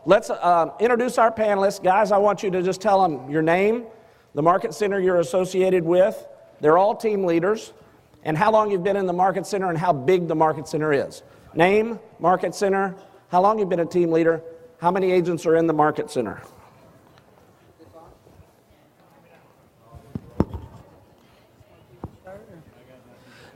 let's introduce our panelists. Guys, I want you to just tell them your name, the market center you're associated with. They're all team leaders, and how long you've been in the market center and how big the market center is. Name, market center, how long you've been a team leader, how many agents are in the market center.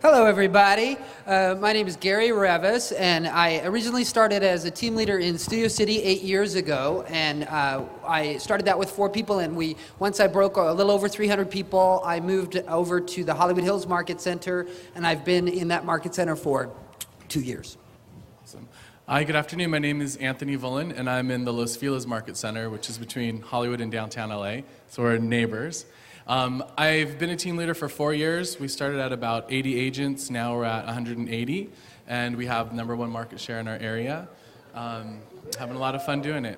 Hello, everybody. My name is Gary Revis, and I originally started as a team leader in Studio City 8 years ago, and I started that with 4 people, and once I broke a little over 300 people, I moved over to the Hollywood Hills Market Center, and I've been in that market center for 2 years. Awesome. Hi, good afternoon. My name is Anthony Vullen, and I'm in the Los Feliz Market Center, which is between Hollywood and downtown LA, so we're neighbors. I've been a team leader for 4 years. We started at about 80 agents. Now we're at 180, and we have #1 market share in our area. Having a lot of fun doing it.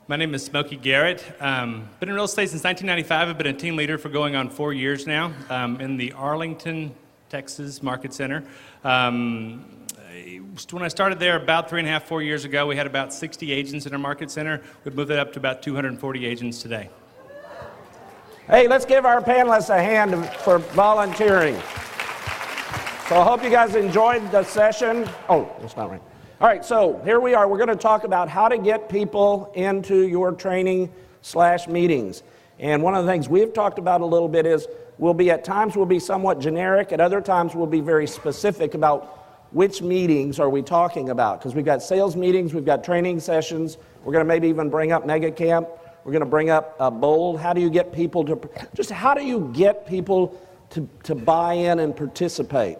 My name is Smokey Garrett. Been in real estate since 1995. I've been a team leader for going on 4 years now in the Arlington, Texas Market Center. When I started there about 3.5, 4 years ago, we had about 60 agents in our market center. We've moved it up to about 240 agents today. Hey, let's give our panelists a hand for volunteering. So I hope you guys enjoyed the session. Oh, that's not right. All right, so here we are. We're going to talk about how to get people into your training/meetings. And one of the things we've talked about a little bit is at times we'll be somewhat generic, at other times we'll be very specific about which meetings are we talking about? Because we've got sales meetings, we've got training sessions, we're going to maybe even bring up Mega Camp, we're going to bring up Bold. How do you get people to buy in and participate?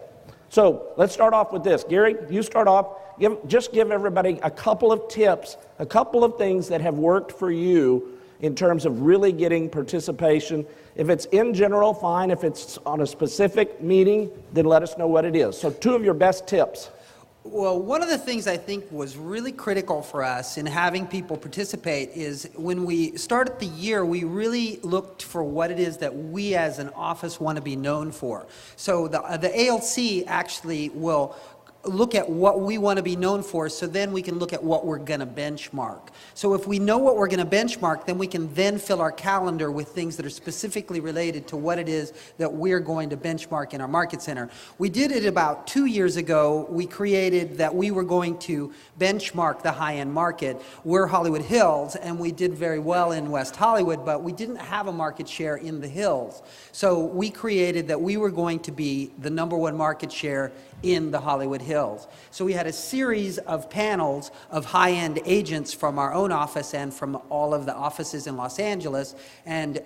So let's start off with this. Gary, you start off. Give everybody a couple of tips, a couple of things that have worked for you in terms of really getting participation. If it's in general, fine. If it's on a specific meeting, then let us know what it is. So 2 of your best tips. Well, one of the things I think was really critical for us in having people participate is when we started the year, we really looked for what it is that we as an office want to be known for. So the ALC actually will look at what we want to be known for, so then we can look at what we're going to benchmark. So if we know what we're going to benchmark, then we can then fill our calendar with things that are specifically related to what it is that we're going to benchmark in our market center. We did it about 2 years ago. We created that we were going to benchmark the high-end market. We're Hollywood Hills, and we did very well in West Hollywood, but we didn't have a market share in the Hills. So we created that we were going to be the #1 market share in the Hollywood Hills. So we had a series of panels of high-end agents from our own office and from all of the offices in Los Angeles, and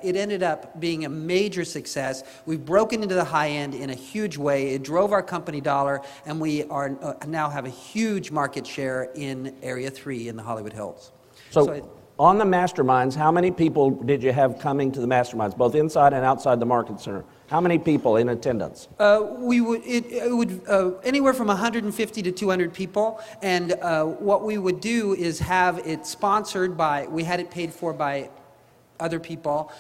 it ended up being a major success. We've broken into the high-end in a huge way. It drove our company dollar, and we are now have a huge market share in Area 3 in the Hollywood Hills. So on the masterminds, how many people did you have coming to the masterminds, both inside and outside the market center? How many people in attendance? It would anywhere from 150 to 200 people, and what we would do is have it sponsored by, we had it paid for by other people.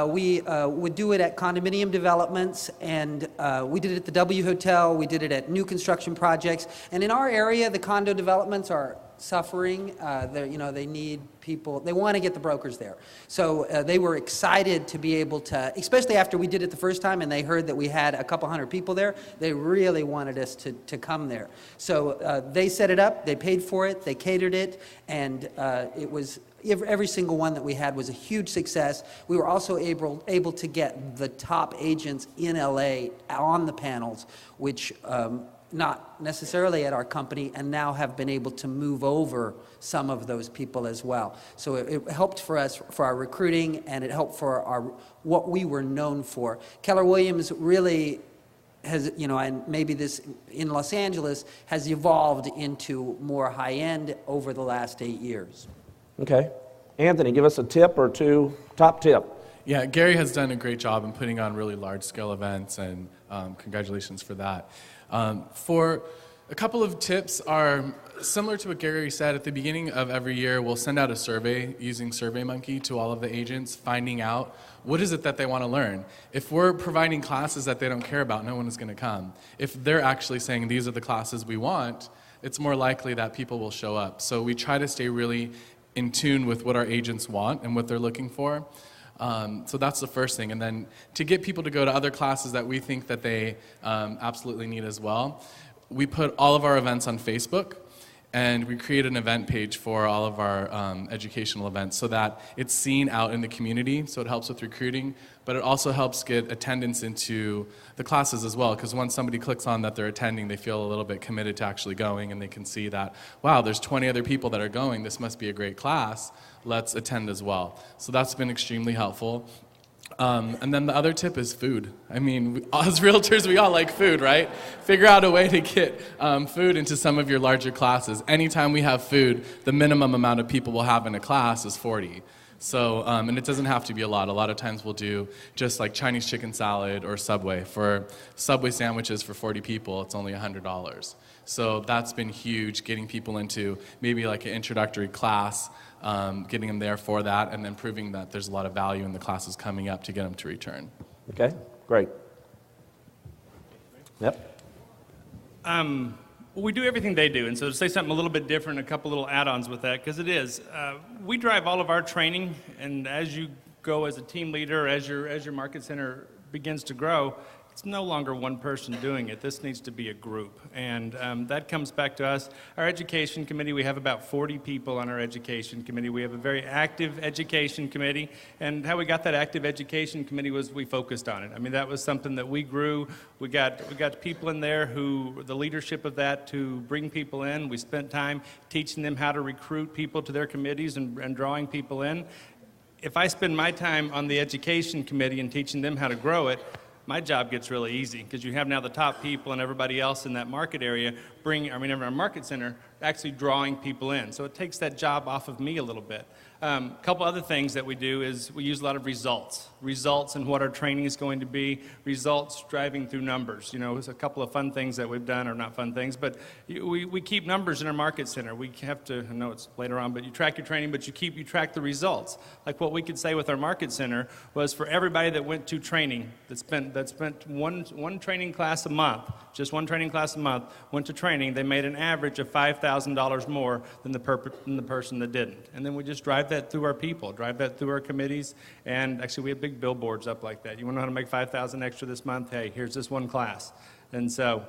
We would do it at condominium developments, and we did it at the W Hotel, we did it at new construction projects, and in our area, the condo developments are suffering. They need people. They want to get the brokers there. So they were excited to be able to, especially after we did it the first time and they heard that we had a couple hundred people there, they really wanted us to come there. So they set it up, they paid for it, they catered it, and it was every single one that we had was a huge success. We were also able to get the top agents in LA on the panels, which not necessarily at our company, and now have been able to move over some of those people as well. So it helped for us, for our recruiting, and it helped for what we were known for. Keller Williams really has, and maybe this in Los Angeles has evolved into more high-end over the last 8 years. Okay. Anthony, give us a tip or 2, top tip. Yeah, Gary has done a great job in putting on really large-scale events, and congratulations for that. For a couple of tips are similar to what Gary said. At the beginning of every year, we'll send out a survey using SurveyMonkey to all of the agents, finding out what is it that they want to learn. If we're providing classes that they don't care about, no one is going to come. If they're actually saying these are the classes we want, it's more likely that people will show up. So we try to stay really in tune with what our agents want and what they're looking for. So that's the first thing. And then to get people to go to other classes that we think that they absolutely need as well, we put all of our events on Facebook, and we create an event page for all of our educational events so that it's seen out in the community, so it helps with recruiting, but it also helps get attendance into the classes as well, because once somebody clicks on that they're attending, they feel a little bit committed to actually going, and they can see that, wow, there's 20 other people that are going, this must be a great class, let's attend as well. So that's been extremely helpful. And then the other tip is food. I mean, as realtors, we all like food, right? Figure out a way to get food into some of your larger classes. Anytime we have food, the minimum amount of people we'll have in a class is 40. So, and it doesn't have to be a lot. A lot of times we'll do just like Chinese chicken salad or Subway. For Subway sandwiches for 40 people, it's only $100. So that's been huge, getting people into maybe like an introductory class, getting them there for that, and then proving that there's a lot of value in the classes coming up to get them to return. Okay, great. Yep. Well, we do everything they do, and so to say something a little bit different, a couple little add-ons with that, because it is. We drive all of our training, and as you go as a team leader, as your market center begins to grow, it's no longer one person doing it. This needs to be a group, and that comes back to us. Our education committee, we have about 40 people on our education committee. We have a very active education committee, and how we got that active education committee was we focused on it. I mean, that was something that we grew. We got people in there who, the leadership of that, to bring people in. We spent time teaching them how to recruit people to their committees and drawing people in. If I spend my time on the education committee and teaching them how to grow it, my job gets really easy, because you have now the top people and everybody else in that market area in our market center actually drawing people in. So it takes that job off of me a little bit. A couple other things that we do is we use a lot of results and what our training is going to be, results driving through numbers. You know, there's a couple of fun things that we've done, or not fun things, but we keep numbers in our market center. We have to, I know it's later on, but you track your training, but you track the results. Like what we could say with our market center was for everybody that went to training, that spent one training class a month, just one training class a month, went to training, they made an average of $5,000 more than the person that didn't. And then we just drive that through our people, drive that through our committees, and actually we have big billboards up like that. You want to know how to make $5,000 extra this month? Hey, here's this one class. And so...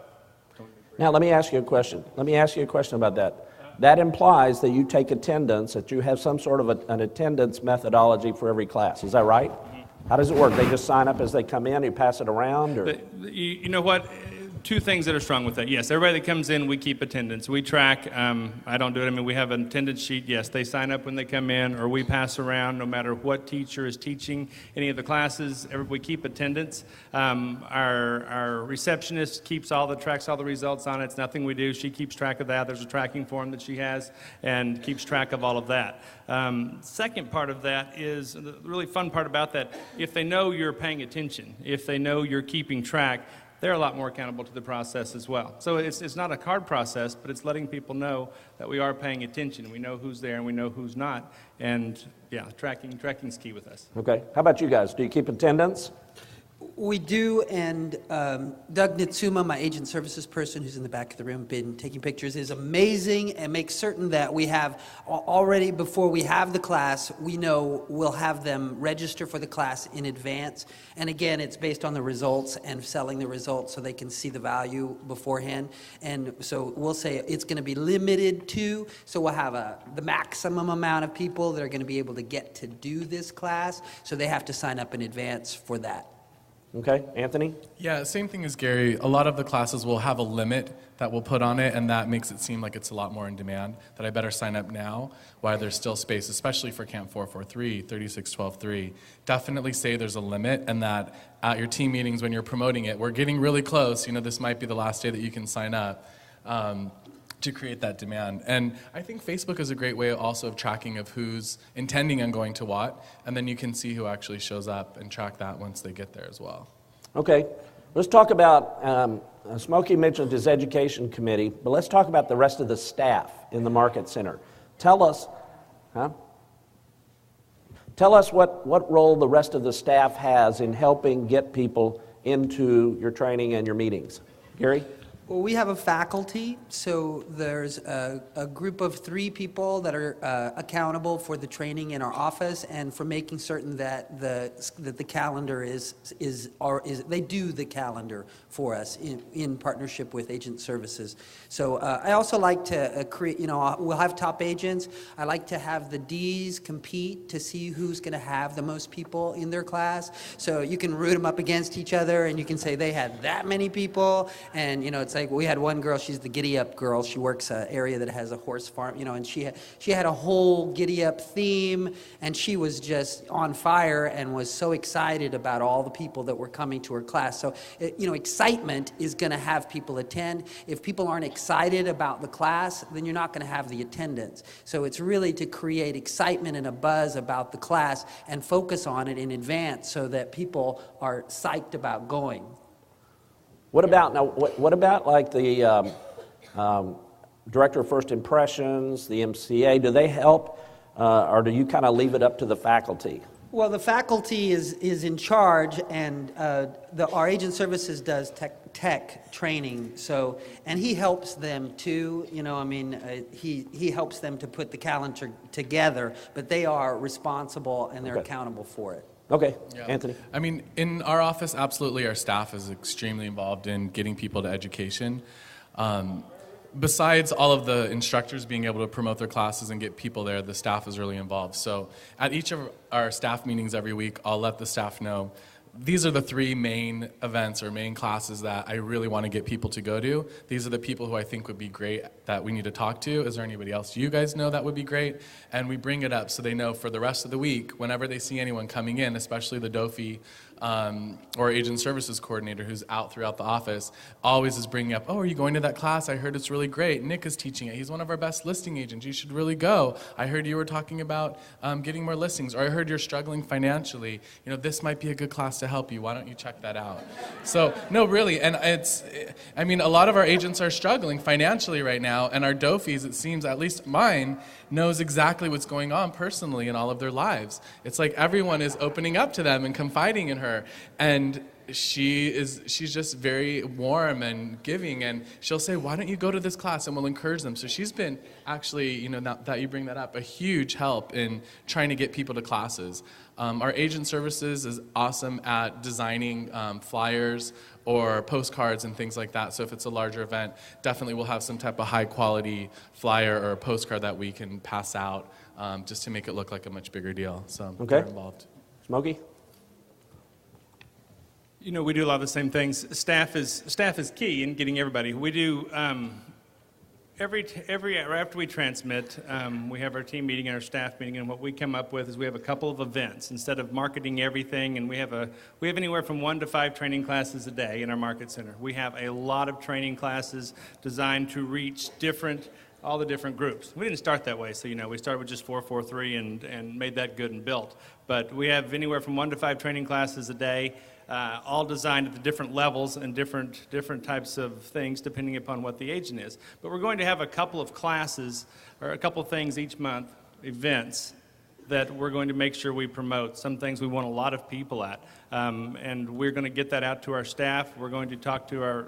Now let me ask you a question. About that. That implies that you take attendance, that you have some sort of an attendance methodology for every class. Is that right? Mm-hmm. How does it work? They just sign up as they come in, you pass it around? Or? You know what? Two things that are strong with that. Yes, everybody that comes in, we keep attendance. We track. I don't do it. I mean, we have an attendance sheet. Yes, they sign up when they come in, or we pass around no matter what teacher is teaching any of the classes. We keep attendance. Our receptionist tracks all the results on it. It's nothing we do. She keeps track of that. There's a tracking form that she has and keeps track of all of that. Second part of that is the really fun part about that. If they know you're paying attention, if they know you're keeping track, they're a lot more accountable to the process as well. So it's not a hard process, but it's letting people know that we are paying attention. We know who's there and we know who's not. And yeah, tracking's key with us. Okay. How about you guys? Do you keep attendance? We do, and Doug Nitsuma, my agent services person who's in the back of the room, been taking pictures, is amazing and makes certain that we have already, before we have the class, we know we'll have them register for the class in advance. And again, it's based on the results and selling the results so they can see the value beforehand. And so we'll say it's going to be limited to, so we'll have the maximum amount of people that are going to be able to get to do this class, so they have to sign up in advance for that. Okay, Anthony? Yeah, same thing as Gary. A lot of the classes will have a limit that we'll put on it, and that makes it seem like it's a lot more in demand, that I better sign up now while there's still space, especially for Camp 443, 3612-3. Definitely say there's a limit, and that at your team meetings when you're promoting it, we're getting really close, this might be the last day that you can sign up, to create that demand. And I think Facebook is a great way also of tracking of who's intending on going to what, and then you can see who actually shows up and track that once they get there as well. Okay, let's talk about, Smokey mentioned his education committee, but let's talk about the rest of the staff in the Market Center. Tell us what role the rest of the staff has in helping get people into your training and your meetings. Gary? Well, we have a faculty, so there's a group of 3 people that are accountable for the training in our office and for making certain that the calendar is they do the calendar for us in partnership with agent services. So I also like to create, we'll have top agents. I like to have the Ds compete to see who's going to have the most people in their class. So you can root them up against each other, and you can say they had that many people, and it's like we had one girl, she's the giddy up girl. She works an area that has a horse farm, and she had a whole giddy up theme, and she was just on fire and was so excited about all the people that were coming to her class. So, excitement is going to have people attend. If people aren't excited about the class, then you're not going to have the attendance. So it's really to create excitement and a buzz about the class and focus on it in advance so that people are psyched about going. What about like the Director of First Impressions, the MCA? Do they help, or do you kind of leave it up to the faculty? Well, the faculty is in charge, and our agent services does tech training. So, and he helps them too. He helps them to put the calendar together, but they are responsible and they're accountable for it. Okay, yeah. Anthony. I mean, in our office, absolutely, our staff is extremely involved in getting people to education. Besides all of the instructors being able to promote their classes and get people there, the staff is really involved. So at each of our staff meetings every week, I'll let the staff know, these are the 3 main events or main classes that I really want to get people to go to. These are the people who I think would be great that we need to talk to. Is there anybody else you guys know that would be great? And we bring it up so they know for the rest of the week, whenever they see anyone coming in, especially the DOFI or agent services coordinator who's out throughout the office, always is bringing up, oh, are you going to that class? I heard it's really great. Nick is teaching it. He's one of our best listing agents. You should really go. I heard you were talking about getting more listings, or I heard you're struggling financially. This might be a good class to help you. Why don't you check that out? So, no, really, and a lot of our agents are struggling financially right now, and our DOFIs, it seems, at least mine, knows exactly what's going on personally in all of their lives. It's like everyone is opening up to them and confiding in her, and she's just very warm and giving, and she'll say, why don't you go to this class, and we'll encourage them. So she's been actually, now that you bring that up, a huge help in trying to get people to classes. Our agent services is awesome at designing flyers or postcards and things like that. So if it's a larger event, definitely we'll have some type of high quality flyer or a postcard that we can pass out just to make it look like a much bigger deal. So they're involved. Smokey? We do a lot of the same things. Staff is key in getting everybody. We do after we transmit, we have our team meeting and our staff meeting, and what we come up with is we have a couple of events instead of marketing everything, and we have anywhere from 1 to 5 training classes a day in our market center. We have a lot of training classes designed to reach all the different groups. We didn't start that way, so we started with just 4, 4, 3 and made that good and built. But we have anywhere from 1 to 5 training classes a day. All designed at the different levels and different types of things depending upon what the agent is. But we're going to have a couple of classes or a couple of things each month, events, that we're going to make sure we promote. Some things we want a lot of people at. And we're going to get that out to our staff. We're going to talk to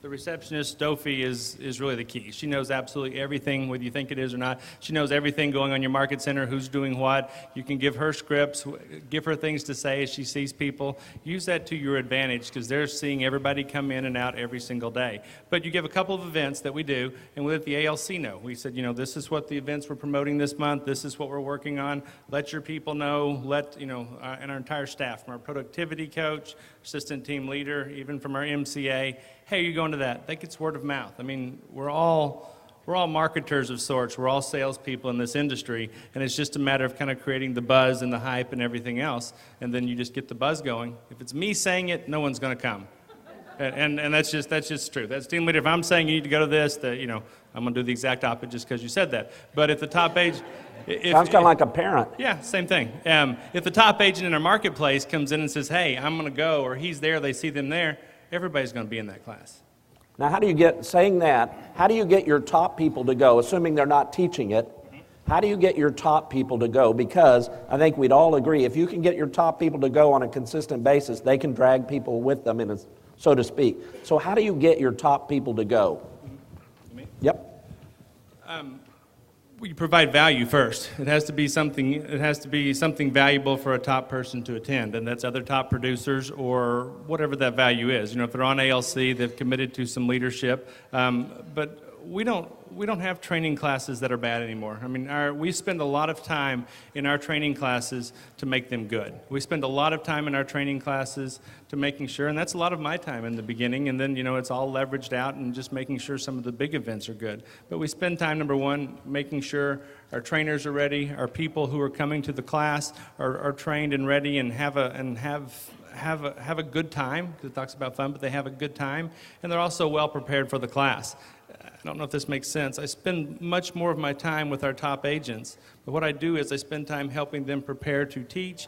the receptionist. Dofi is really the key. She knows absolutely everything, whether you think it is or not. She knows everything going on in your market center, who's doing what. You can give her scripts, give her things to say as she sees people. Use that to your advantage because they're seeing everybody come in and out every single day. But you give a couple of events that we do, and we let the ALC know. We said, this is what the events we're promoting this month. This is what we're working on. Let your people know. And our entire staff, from our productivity coach, assistant team leader, even from our MCA, hey, you're going to that. That gets word of mouth. We're all marketers of sorts. We're all salespeople in this industry, and it's just a matter of kind of creating the buzz and the hype and everything else, and then you just get the buzz going. If it's me saying it, no one's going to come, and that's just true. That's team leader. If I'm saying you need to go to this, I'm going to do the exact opposite just because you said that. But if the top agent, sounds kind of like a parent. Yeah, same thing. If the top agent in our marketplace comes in and says, hey, I'm going to go, or he's there, they see them there, everybody's going to be in that class. Now, how do you get your top people to go, assuming they're not teaching it? How do you get your top people to go? Because I think we'd all agree, if you can get your top people to go on a consistent basis, they can drag people with them in a so to speak. So how do you get your top people to go? Me? Yep. We provide value first. It has to be something. It has to be something valuable for a top person to attend, and that's other top producers or whatever that value is. You know, if they're on ALC, they've committed to some leadership. But we don't have training classes that are bad anymore. I mean, we spend a lot of time in our training classes to make them good. We spend a lot of time in our training classes to making sure, and that's a lot of my time in the beginning, and then, you know, it's all leveraged out and just making sure some of the big events are good. But we spend time, number one, making sure our trainers are ready, our people who are coming to the class are trained and ready and have a good time, because it talks about fun, but they have a good time, and they're also well prepared for the class. I don't know if this makes sense. I spend much more of my time with our top agents, but what I do is I spend time helping them prepare to teach,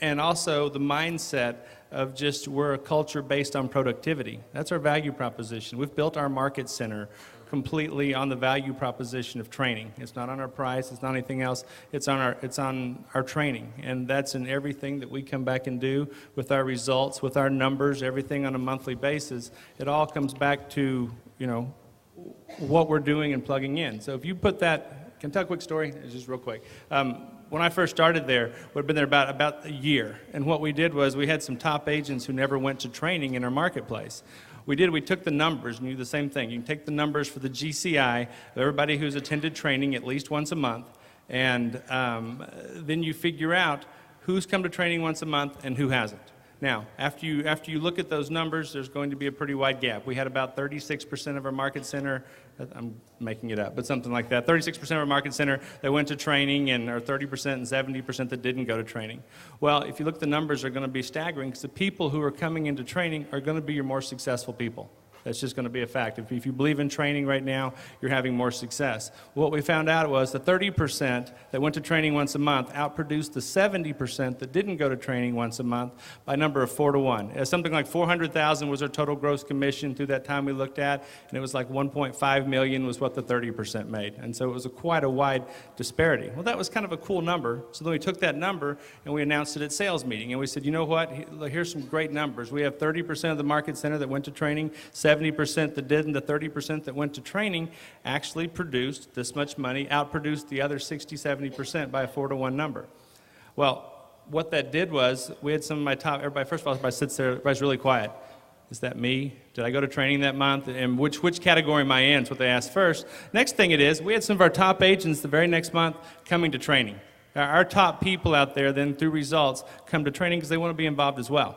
and also the mindset of just we're a culture based on productivity. That's our value proposition. We've built our market center completely on the value proposition of training. It's not on our price, it's not anything else, it's on our training. And that's in everything that we come back and do with our results, with our numbers, everything on a monthly basis. It all comes back to, you know, what we're doing and plugging in. So if you put that, can I tell a quick story? It's just real quick. When I first started there, we'd been there about a year. And what we did was we had some top agents who never went to training in our marketplace. We took the numbers and you do the same thing. You can take the numbers for the GCI of everybody who's attended training at least once a month, and then you figure out who's come to training once a month and who hasn't. Now, after you look at those numbers, there's going to be a pretty wide gap. We had about 36% of our market center, I'm making it up, but something like that, 36% of our market center that went to training, and or 30% and 70% that didn't go to training. Well, if you look, the numbers are going to be staggering, because the people who are coming into training are going to be your more successful people. That's just going to be a fact. If you believe in training right now, you're having more success. What we found out was the 30% that went to training once a month outproduced the 70% that didn't go to training once a month by a number of 4 to 1. Something like $400,000 was our total gross commission through that time we looked at, and it was like $1.5 million was what the 30% made. And so it was quite a wide disparity. Well, that was kind of a cool number. So then we took that number and we announced it at sales meeting, and we said, you know what? Here's some great numbers. We have 30% of the market center that went to training, 70% that didn't, the 30% that went to training actually produced this much money, outproduced the other 60-70% by a 4 to 1 number. Well, what that did was, we had some of my top, everybody, first of all, everybody sits there, everybody's really quiet. Is that me? Did I go to training that month? And which category am I in? That's what they asked first. Next thing it is, we had some of our top agents the very next month coming to training. Our top people out there then, through results, come to training because they want to be involved as well.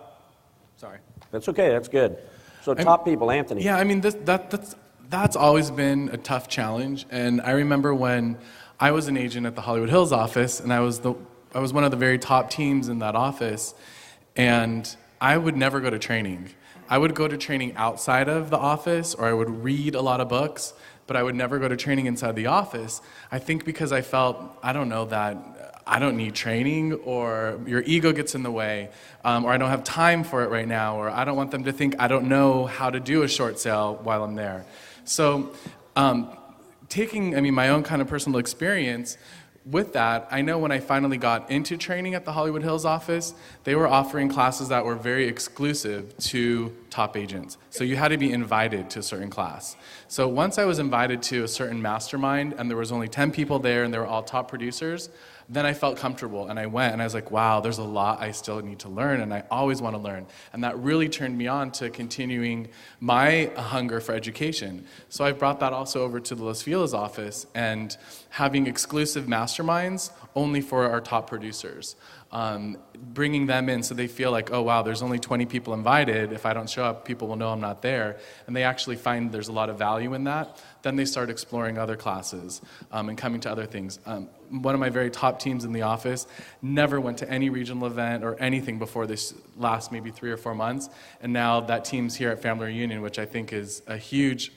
Sorry. That's okay, that's good. So top people, Anthony. Yeah, I mean, that's always been a tough challenge. And I remember when I was an agent at the Hollywood Hills office, and I was one of the very top teams in that office, and I would never go to training. I would go to training outside of the office, or I would read a lot of books, but I would never go to training inside the office. I think because I felt, I don't know, that I don't need training, or your ego gets in the way, or I don't have time for it right now, or I don't want them to think I don't know how to do a short sale while I'm there. So taking, my own kind of personal experience with that, I know when I finally got into training at the Hollywood Hills office, they were offering classes that were very exclusive to top agents. So you had to be invited to a certain class. So once I was invited to a certain mastermind, and there was only 10 people there, and they were all top producers, then I felt comfortable, and I went, and I was like, wow, there's a lot I still need to learn, and I always want to learn. And that really turned me on to continuing my hunger for education. So I brought that also over to the Los Feliz office, and having exclusive masterminds only for our top producers. Bringing them in so they feel like, oh wow, there's only 20 people invited. If I don't show up, people will know I'm not there. And they actually find there's a lot of value in that. Then they start exploring other classes and coming to other things. One of my very top teams in the office never went to any regional event or anything before this last maybe 3 or 4 months. And now that team's here at Family Reunion, which I think is a huge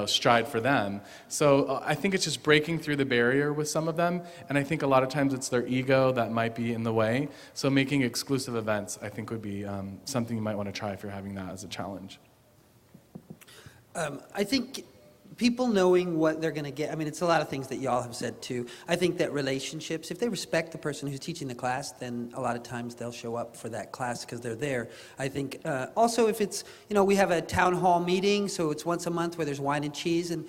stride for them. So I think it's just breaking through the barrier with some of them, and I think a lot of times it's their ego that might be in the way. So making exclusive events, I think, would be something you might want to try if you're having that as a challenge. I think people knowing what they're going to get. I mean, it's a lot of things that y'all have said too. I think that relationships, if they respect the person who's teaching the class, then a lot of times they'll show up for that class because they're there. I think also if it's, we have a town hall meeting, so it's once a month where there's wine and cheese, and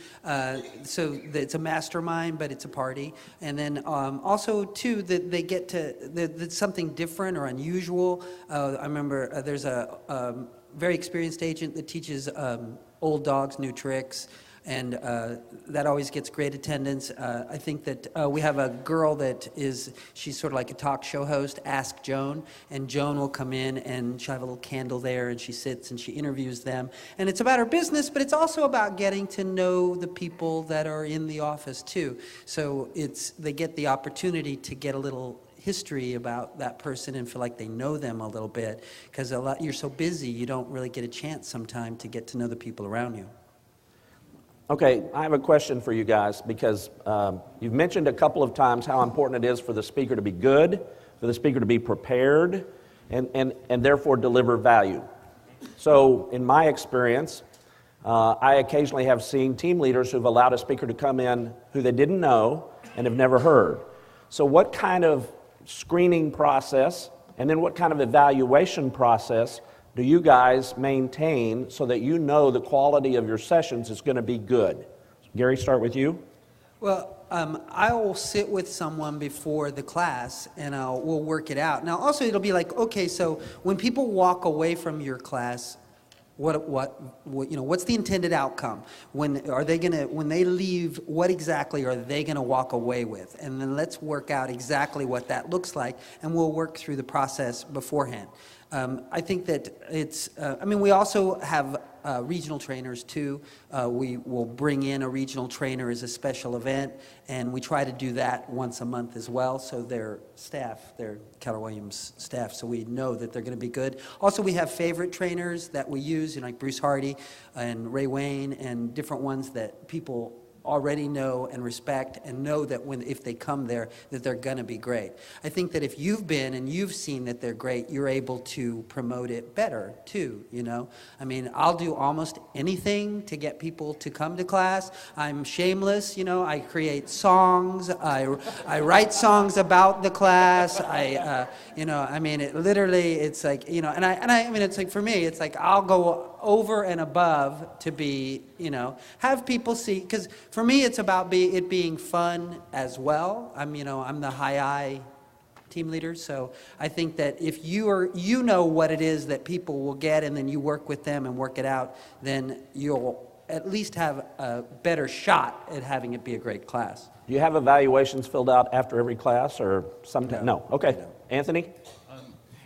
so it's a mastermind, but it's a party. And then also too, that they get to, that's something different or unusual. I remember there's a very experienced agent that teaches old dogs new tricks. And that always gets great attendance. I think that we have a girl that she's sort of like a talk show host, Ask Joan, and Joan will come in and she'll have a little candle there and she sits and she interviews them. And it's about her business, but it's also about getting to know the people that are in the office too. So they get the opportunity to get a little history about that person and feel like they know them a little bit, because you're so busy, you don't really get a chance sometime to get to know the people around you. Okay, I have a question for you guys, because you've mentioned a couple of times how important it is for the speaker to be good, for the speaker to be prepared, and therefore deliver value. So in my experience, I occasionally have seen team leaders who've allowed a speaker to come in who they didn't know and have never heard. So what kind of screening process, and then what kind of evaluation process do you guys maintain so that you know the quality of your sessions is going to be good? Gary, start with you. Well, I will sit with someone before the class and we'll work it out. Now, also it'll be like, okay, so when people walk away from your class, what's the intended outcome? When they leave, what exactly are they going to walk away with? And then let's work out exactly what that looks like, and we'll work through the process beforehand. I think that we also have regional trainers too. We will bring in a regional trainer as a special event, and we try to do that once a month as well. So their Keller Williams staff, so we know that they're going to be good. Also, we have favorite trainers that we use, like Bruce Hardy and Ray Wayne, and different ones that people already know and respect, and know that if they come there, that they're going to be great. I think that if you've been and you've seen that they're great, you're able to promote it better too, I mean, I'll do almost anything to get people to come to class. I'm shameless, I create songs, I write songs about the class, it's like, it's like, for me, it's like I'll go over and above to be, have people see, because for me it's about it being fun as well. I'm the high I team leader, so I think that if you know what it is that people will get, and then you work with them and work it out, then you'll at least have a better shot at having it be a great class. Do you have evaluations filled out after every class, or something? No. Okay. No. Anthony?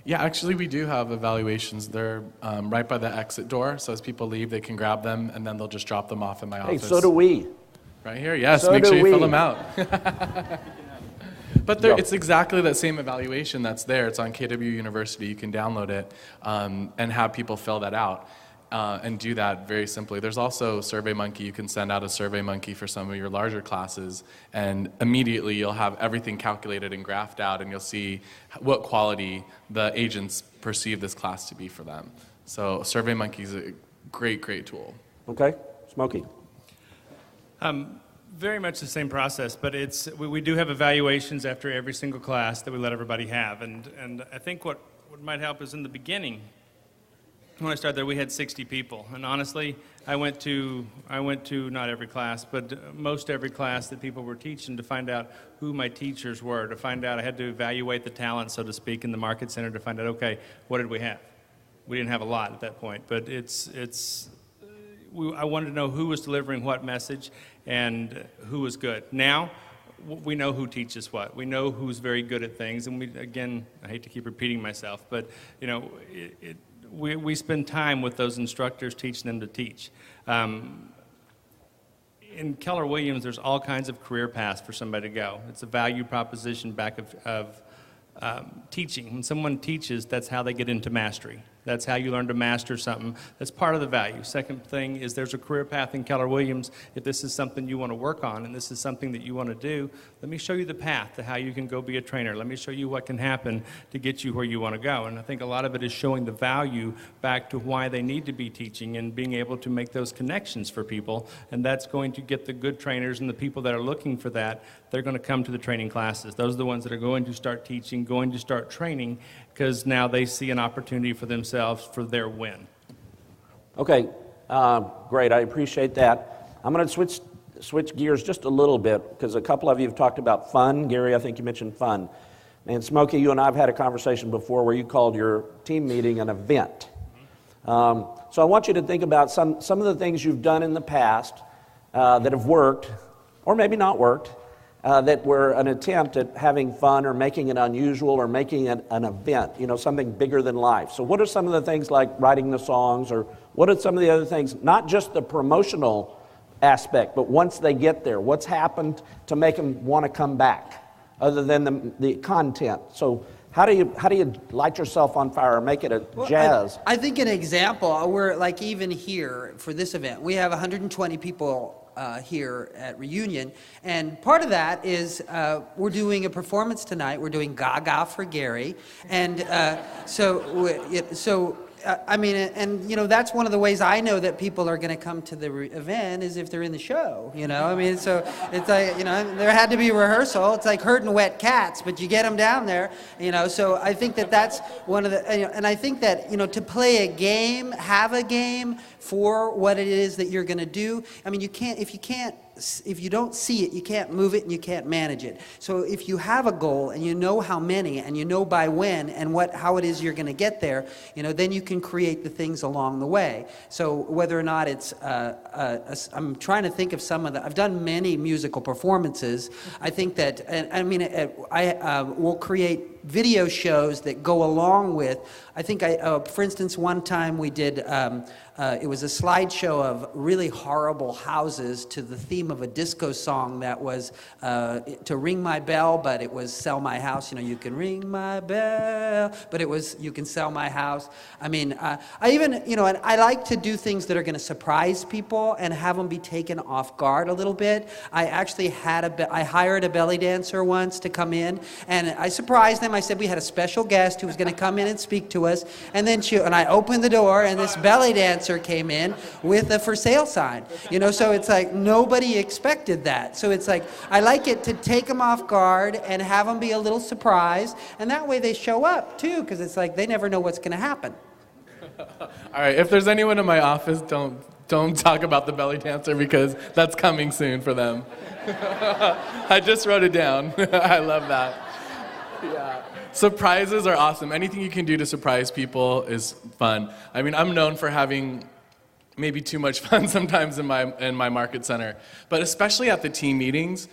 Yeah, actually we do have evaluations. They're right by the exit door, so as people leave, they can grab them, and then they'll just drop them off in my office. Hey, so do we. Right here, yes, so make sure you we. fill them out. But it's exactly that same evaluation that's there. It's on KW University. You can download it and have people fill that out. And do that very simply. There's also SurveyMonkey. You can send out a SurveyMonkey for some of your larger classes, and immediately you'll have everything calculated and graphed out, and you'll see what quality the agents perceive this class to be for them. So SurveyMonkey is a great, great tool. Okay, Smokey. Very much the same process, but we do have evaluations after every single class that we let everybody have, and I think what might help is in the beginning. When I started there, we had 60 people, and honestly, I went to not every class, but most every class that people were teaching to find out who my teachers were, to find out I had to evaluate the talent, so to speak, in the market center to find out, okay, what did we have? We didn't have a lot at that point, but I wanted to know who was delivering what message and who was good. Now, we know who teaches what. We know who's very good at things, and again, I hate to keep repeating myself, but we spend time with those instructors teaching them to teach. In Keller Williams, there's all kinds of career paths for somebody to go. It's a value proposition back of teaching. When someone teaches, that's how they get into mastery. That's how you learn to master something. That's part of the value. Second thing is there's a career path in Keller Williams. If this is something you want to work on and this is something that you want to do, let me show you the path to how you can go be a trainer. Let me show you what can happen to get you where you want to go. And I think a lot of it is showing the value back to why they need to be teaching and being able to make those connections for people. And that's going to get the good trainers and the people that are looking for that. They're going to come to the training classes. Those are the ones that are going to start teaching, going to start training, because now they see an opportunity for themselves for their win. Okay, great. I appreciate that. I'm going to switch gears just a little bit because a couple of you have talked about fun. Gary, I think you mentioned fun. And Smokey, you and I have had a conversation before where you called your team meeting an event. So I want you to think about some of the things you've done in the past that have worked, or maybe not worked, that were an attempt at having fun or making it unusual or making it an event, something bigger than life. So what are some of the things like writing the songs, or what are some of the other things, not just the promotional aspect, but once they get there, what's happened to make them want to come back other than the content? So how do you light yourself on fire or make it a jazz? I think an example, we're like even here for this event, we have 120 people here at Reunion, and part of that is we're doing a performance tonight. We're doing Gaga for Gary, and I mean, and that's one of the ways I know that people are going to come to the event is if they're in the show. I mean, so it's like there had to be a rehearsal. It's like herding wet cats, but you get them down there. So I think that's one of the, and I think that to play a game, have a game for what it is that you're going to do. I mean, if you don't see it, you can't move it and you can't manage it. So if you have a goal and you know how many and you know by when and how it is you're going to get there, then you can create the things along the way. So whether or not it's, I'm trying to think of some of the, I've done many musical performances. I think that, we'll create video shows that go along with, I think for instance, one time we did, it was a slideshow of really horrible houses to the theme of a disco song that was to ring my bell, but it was sell my house. You can ring my bell, but it was you can sell my house. I mean, I even, and I like to do things that are going to surprise people and have them be taken off guard a little bit. I actually I hired a belly dancer once to come in, and I surprised them. I said we had a special guest who was going to come in and speak to us, and then I opened the door, and this belly dancer came in with a for sale sign. So it's like nobody expected that. So it's like I like it to take them off guard and have them be a little surprised, and that way they show up too, because it's like they never know what's going to happen. All right, if there's anyone in my office, don't talk about the belly dancer because that's coming soon for them. I just wrote it down. I love that. Yeah. Surprises are awesome. Anything you can do to surprise people is fun. I mean, I'm known for having maybe too much fun sometimes in my market center, but especially at the team meetings,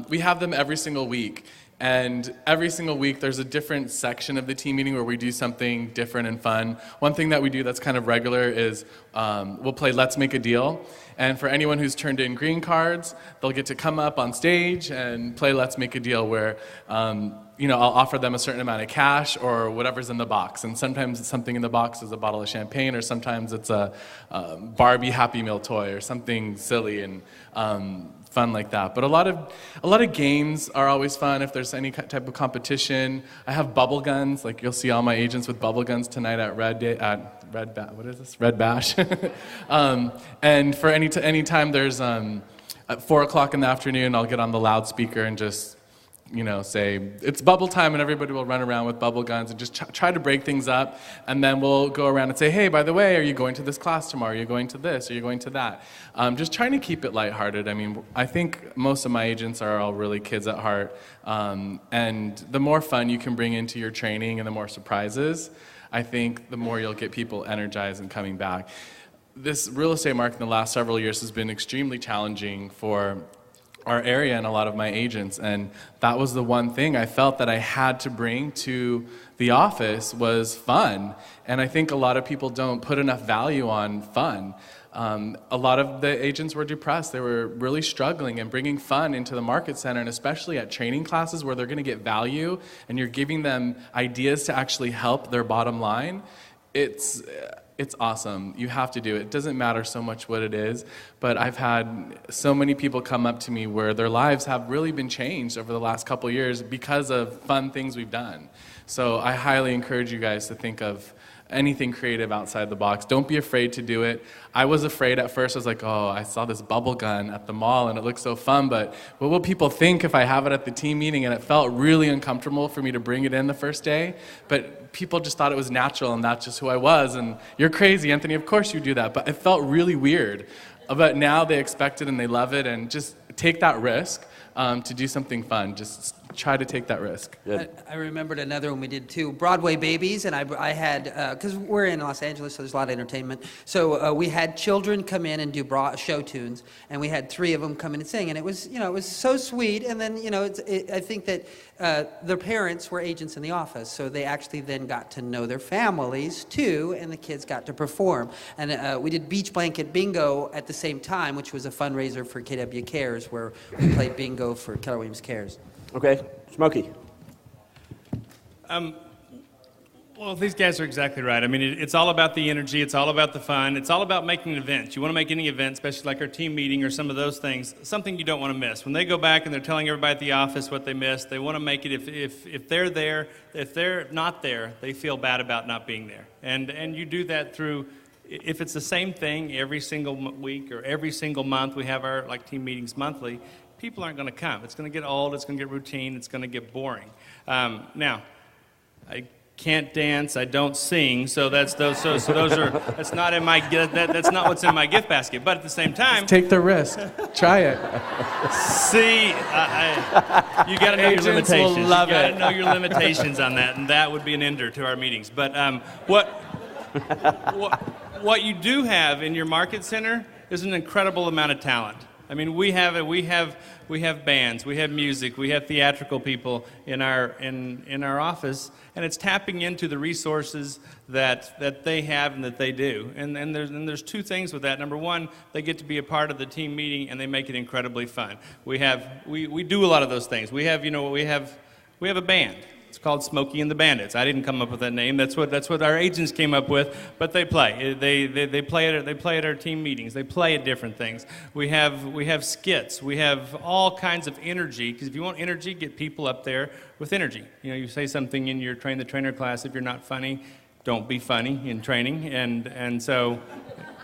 we have them every single week. And every single week there's a different section of the team meeting where we do something different and fun. One thing that we do that's kind of regular is we'll play Let's Make a Deal. And for anyone who's turned in green cards, they'll get to come up on stage and play Let's Make a Deal where I'll offer them a certain amount of cash or whatever's in the box. And sometimes something in the box is a bottle of champagne, or sometimes it's a Barbie Happy Meal toy or something silly and fun like that. But a lot of games are always fun if there's any type of competition. I have bubble guns, like you'll see all my agents with bubble guns tonight at Red Bash. And for any time there's at 4 o'clock in the afternoon, I'll get on the loudspeaker and just say it's bubble time, and everybody will run around with bubble guns and just try to break things up, and then we'll go around and say, hey, by the way, are you going to this class tomorrow? Are you going to this? Are you going to that? Just trying to keep it lighthearted. I mean, I think most of my agents are all really kids at heart, and the more fun you can bring into your training and the more surprises, I think the more you'll get people energized and coming back. This real estate market in the last several years has been extremely challenging for our area and a lot of my agents, and that was the one thing I felt that I had to bring to the office was fun. And I think a lot of people don't put enough value on fun. A lot of the agents were depressed. They were really struggling, and bringing fun into the market center, and especially at training classes where they're going to get value and you're giving them ideas to actually help their bottom line, it's awesome. You have to do it. It doesn't matter so much what it is, but I've had so many people come up to me where their lives have really been changed over the last couple of years because of fun things we've done. So I highly encourage you guys to think of anything creative outside the box. Don't be afraid to do it. I was afraid at first. I was like, oh, I saw this bubble gun at the mall and it looks so fun, but what will people think if I have it at the team meeting? And it felt really uncomfortable for me to bring it in the first day, but people just thought it was natural and that's just who I was. And you're crazy, Anthony, of course you do that, but it felt really weird. But now they expect it and they love it, and just take that risk to do something fun. Just try to take that risk. I remembered another one we did too, Broadway Babies, and I had, because we're in Los Angeles, so there's a lot of entertainment, so we had children come in and do show tunes, and we had 3 of them come in and sing, and it was, it was so sweet, and then, I think that their parents were agents in the office, so they actually then got to know their families too, and the kids got to perform. And we did Beach Blanket Bingo at the same time, which was a fundraiser for KW Cares, where we played bingo for Keller Williams Cares. Okay, Smokey. Well, these guys are exactly right. I mean, it's all about the energy. It's all about the fun. It's all about making an event. You want to make any event, especially like our team meeting or some of those things, something you don't want to miss. When they go back and they're telling everybody at the office what they missed, they want to make it, if they're there, if they're not there, they feel bad about not being there. And you do that through, if it's the same thing every single week or every single month, we have our team meetings monthly, people aren't going to come. It's going to get old. It's going to get routine. It's going to get boring. Now, I can't dance. I don't sing. So that's those. So those are. That's not in my. That's not what's in my gift basket. But at the same time, just take the risk. Try it. See, you got to know your limitations. You got to know your limitations on that, and that would be an ender to our meetings. But what you do have in your market center is an incredible amount of talent. I mean, we have bands, we have music, we have theatrical people in our office, and it's tapping into the resources that they have and that they do. And there's 2 things with that. Number one, they get to be a part of the team meeting, and they make it incredibly fun. We do a lot of those things. We have a band. It's called Smokey and the Bandits. I didn't come up with that name. That's what our agents came up with. But they play. They play at our team meetings. They play at different things. We have skits. We have all kinds of energy. Because if you want energy, get people up there with energy. You say something in your train the trainer class. If you're not funny, don't be funny in training. And so,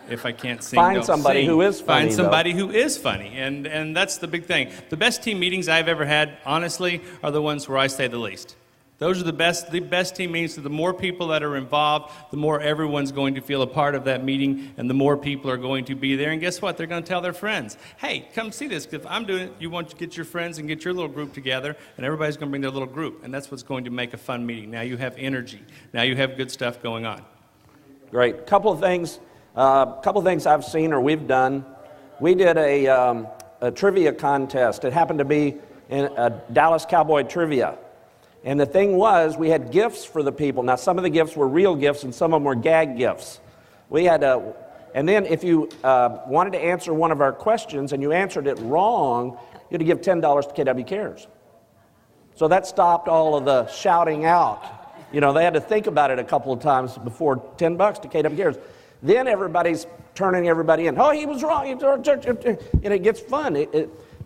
if I can't sing, find somebody who is funny. Find somebody who is funny, and that's the big thing. The best team meetings I've ever had, honestly, are the ones where I say the least. Those are the best team meetings. So the more people that are involved, the more everyone's going to feel a part of that meeting, and the more people are going to be there. And guess what? They're going to tell their friends, hey, come see this. If I'm doing it, you want to get your friends and get your little group together, and everybody's going to bring their little group. And that's what's going to make a fun meeting. Now you have energy. Now you have good stuff going on. Great. Couple of things I've seen or we've done. We did a trivia contest. It happened to be in a Dallas Cowboy trivia. And the thing was, we had gifts for the people. Now, some of the gifts were real gifts, and some of them were gag gifts. And then if you wanted to answer one of our questions and you answered it wrong, you had to give $10 to KW Cares. So that stopped all of the shouting out. They had to think about it a couple of times before $10 to KW Cares. Then everybody's turning everybody in. Oh, he was wrong. And it gets fun.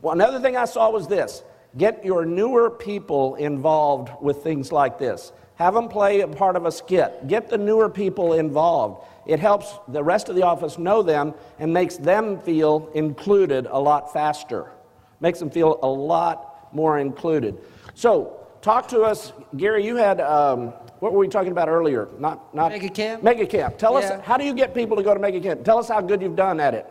Well, another thing I saw was this. Get your newer people involved with things like this. Have them play a part of a skit. Get the newer people involved. It helps the rest of the office know them and makes them feel included a lot faster. Makes them feel a lot more included. So, talk to us. Gary, you had, what were we talking about earlier? Not Mega Camp? Mega Camp. Tell us, how do you get people to go to Mega Camp? Tell us how good you've done at it.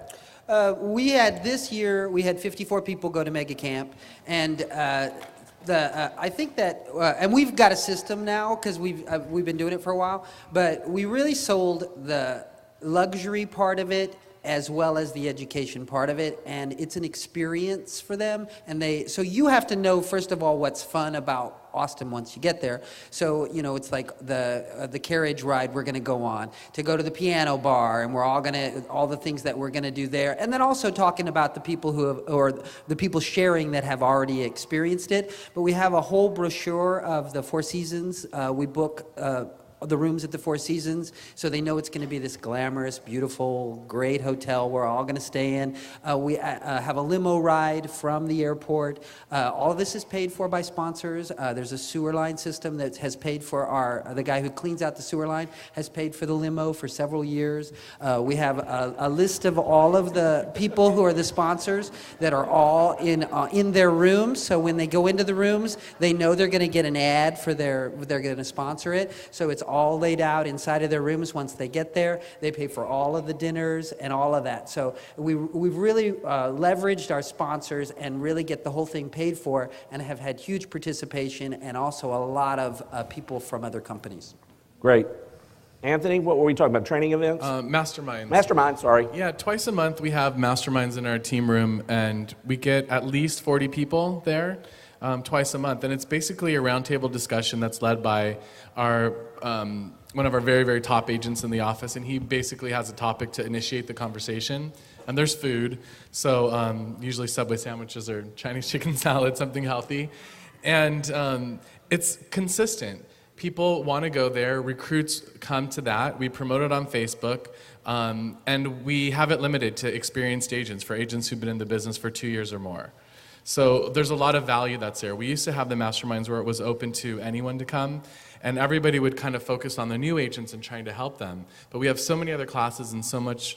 This year, we had 54 people go to Mega Camp, and I think that, and we've got a system now because we've been doing it for a while, but we really sold the luxury part of it as well as the education part of it, and it's an experience for them. So you have to know, first of all, what's fun about Austin once you get there. So, it's like the carriage ride we're going to go on, to go to the piano bar, and we're all the things that we're going to do there. And then also talking about the people or the people sharing that have already experienced it. But we have a whole brochure of the Four Seasons. We book the rooms at the Four Seasons, so they know it's going to be this glamorous, beautiful, great hotel we're all going to stay in. We have a limo ride from the airport. All of this is paid for by sponsors. There's a sewer line system that has paid for the guy who cleans out the sewer line has paid for the limo for several years. We have a list of all of the people who are the sponsors that are all in their rooms. So when they go into the rooms, they know they're going to get an ad for they're going to sponsor it. So it's all laid out inside of their rooms. Once they get there, they pay for all of the dinners and all of that. So we've really leveraged our sponsors and really get the whole thing paid for, and have had huge participation and also a lot of people from other companies. Great. Anthony, what were we talking about? Training events? Masterminds. Masterminds, sorry. Yeah, twice a month we have masterminds in our team room, and we get at least 40 people there twice a month. And it's basically a roundtable discussion that's led by our one of our very, very top agents in the office, and he basically has a topic to initiate the conversation. And there's food, so usually Subway sandwiches or Chinese chicken salad, something healthy. And it's consistent. People want to go there. Recruits come to that. We promote it on Facebook. And we have it limited to experienced agents, for agents who've been in the business for 2 years or more. So there's a lot of value that's there. We used to have the masterminds where it was open to anyone to come, and everybody would kind of focus on the new agents and trying to help them. But we have so many other classes and so much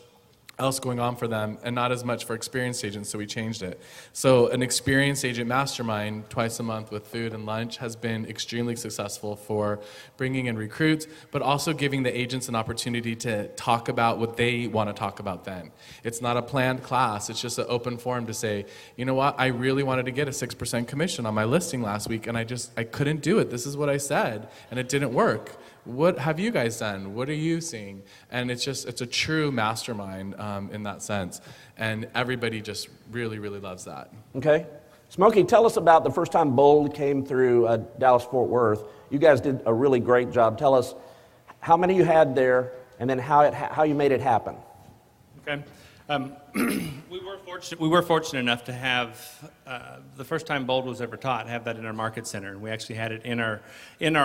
else going on for them, and not as much for experienced agents, so we changed it. So an experienced agent mastermind twice a month with food and lunch has been extremely successful for bringing in recruits, but also giving the agents an opportunity to talk about what they want to talk about then. It's not a planned class, it's just an open forum to say, you know what, I really wanted to get a 6% commission on my listing last week, and I couldn't do it. This is what I said, and it didn't work. What have you guys done? What are you seeing? And it's a true mastermind in that sense. And everybody just really, really loves that. Okay. Smokey, tell us about the first time Bold came through Dallas-Fort Worth. You guys did a really great job. Tell us how many you had there, and then how you made it happen. Okay. We were fortunate enough to have the first time Bold was ever taught, have that in our market center, and we actually had it in our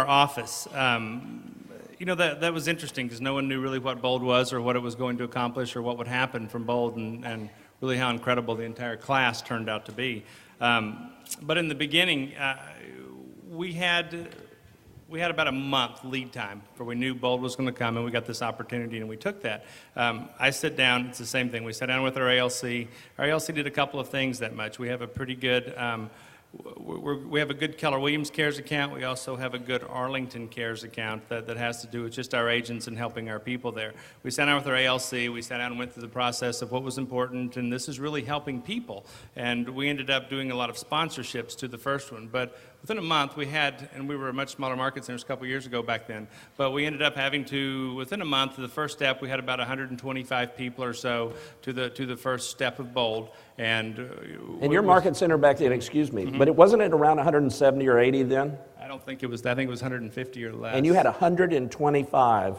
office. That was interesting because no one knew really what Bold was or what it was going to accomplish or what would happen from Bold, and really how incredible the entire class turned out to be. But in the beginning, we had about a month lead time before we knew Bold was going to come, and we got this opportunity, and we took that. I sit down, it's the same thing. We sat down with our ALC. Our ALC did a couple of things that much. We have a pretty good, we have a good Keller Williams Cares account. We also have a good Arlington Cares account that has to do with just our agents and helping our people there. We sat down with our ALC. We sat down and went through the process of what was important, and this is really helping people. And we ended up doing a lot of sponsorships to the first one. But within a month, we were a much smaller market center a couple years ago back then, but we ended up having to, within a month of the first step, we had about 125 people or so to the first step of Bold. And your market center back then, excuse me, but it wasn't it around 170 or 80 then? I don't think it was, I think it was 150 or less. And you had 125.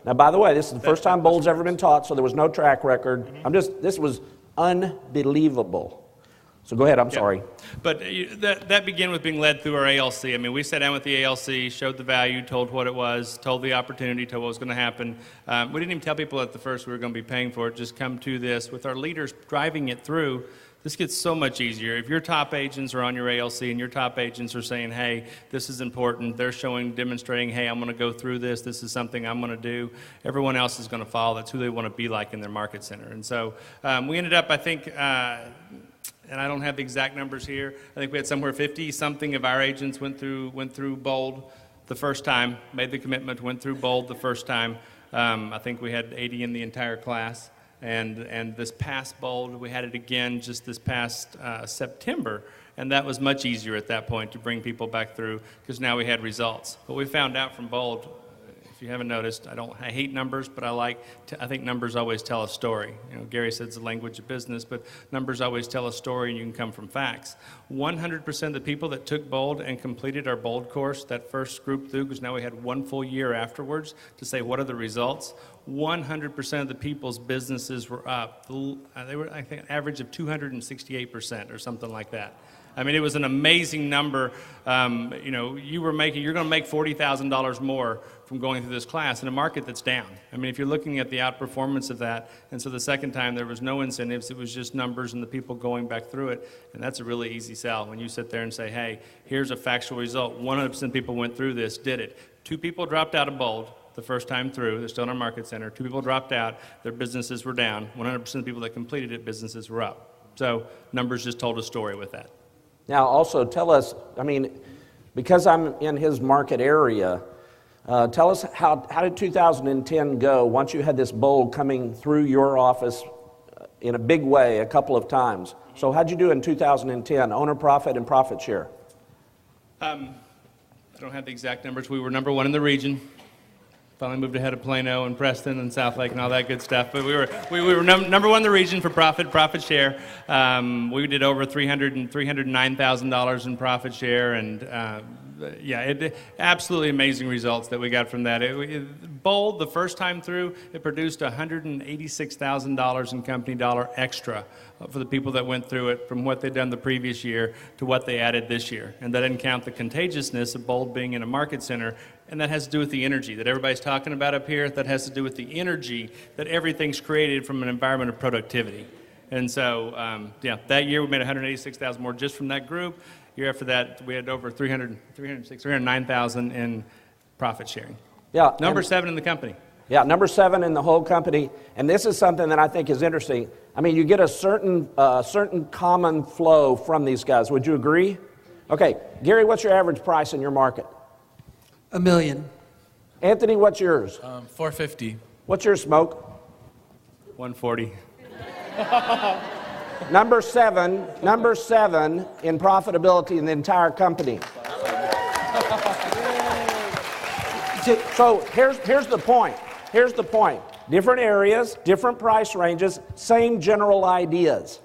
Now, by the way, this is the first time Bold's ever been taught, so there was no track record. This was unbelievable. So go ahead, I'm sorry. But that began with being led through our ALC. I mean, we sat down with the ALC, showed the value, told what it was, told the opportunity, told what was going to happen. We didn't even tell people at the first we were going to be paying for it, just come to this. With our leaders driving it through, this gets so much easier. If your top agents are on your ALC and your top agents are saying, hey, this is important, they're demonstrating, hey, I'm going to go through this, this is something I'm going to do, everyone else is going to follow. That's who they want to be like in their market center. And so we ended up, I think, and I don't have the exact numbers here. I think we had somewhere 50-something of our agents went through Bold the first time, made the commitment, went through Bold the first time. I think we had 80 in the entire class. And this past Bold, we had it again just this past September. And that was much easier at that point to bring people back through because now we had results. What we found out from Bold, if you haven't noticed, I hate numbers, but I think numbers always tell a story. Gary said it's the language of business, but numbers always tell a story, and you can come from facts. 100% of the people that took Bold and completed our Bold course, that first group through, because now we had 1 full year afterwards to say what are the results. 100% of the people's businesses were up. They were, I think, an average of 268% or something like that. I mean, it was an amazing number. You know, you're going to make $40,000 more from going through this class in a market that's down. I mean, if you're looking at the outperformance of that, and so the second time there was no incentives, it was just numbers and the people going back through it, and that's a really easy sell when you sit there and say, hey, here's a factual result. 100% of people went through this, did it. 2 people dropped out of Bold the first time through. They're still in our market center. 2 people dropped out. Their businesses were down. 100% of the people that completed it, businesses were up. So numbers just told a story with that. Now, also tell us, I mean, because I'm in his market area, tell us how did 2010 go once you had this Bold coming through your office in a big way a couple of times? So how'd you do in 2010, owner profit and profit share? I don't have the exact numbers. We were number 1 in the region. Finally moved ahead of Plano and Preston and South Lake and all that good stuff. But we were number 1 in the region for profit share. We did over $309,000 in profit share, and absolutely amazing results that we got from that. Bold, the first time through, it produced $186,000 in company dollar extra for the people that went through it from what they'd done the previous year to what they added this year. And that didn't count the contagiousness of Bold being in a market center. And that has to do with the energy that everybody's talking about up here. That has to do with the energy that everything's created from an environment of productivity. And so, that year we made $186,000 more just from that group. Year after that, we had over $309,000 in profit sharing. Yeah, number 7 in the company. Yeah, number 7 in the whole company. And this is something that I think is interesting. I mean, you get a certain common flow from these guys. Would you agree? Okay, Gary, what's your average price in your market? $1 million. Anthony, what's yours? $450. What's your Smoke? $140. Number seven in profitability in the entire company. So here's the point. Here's the point. Different areas, different price ranges, same general ideas.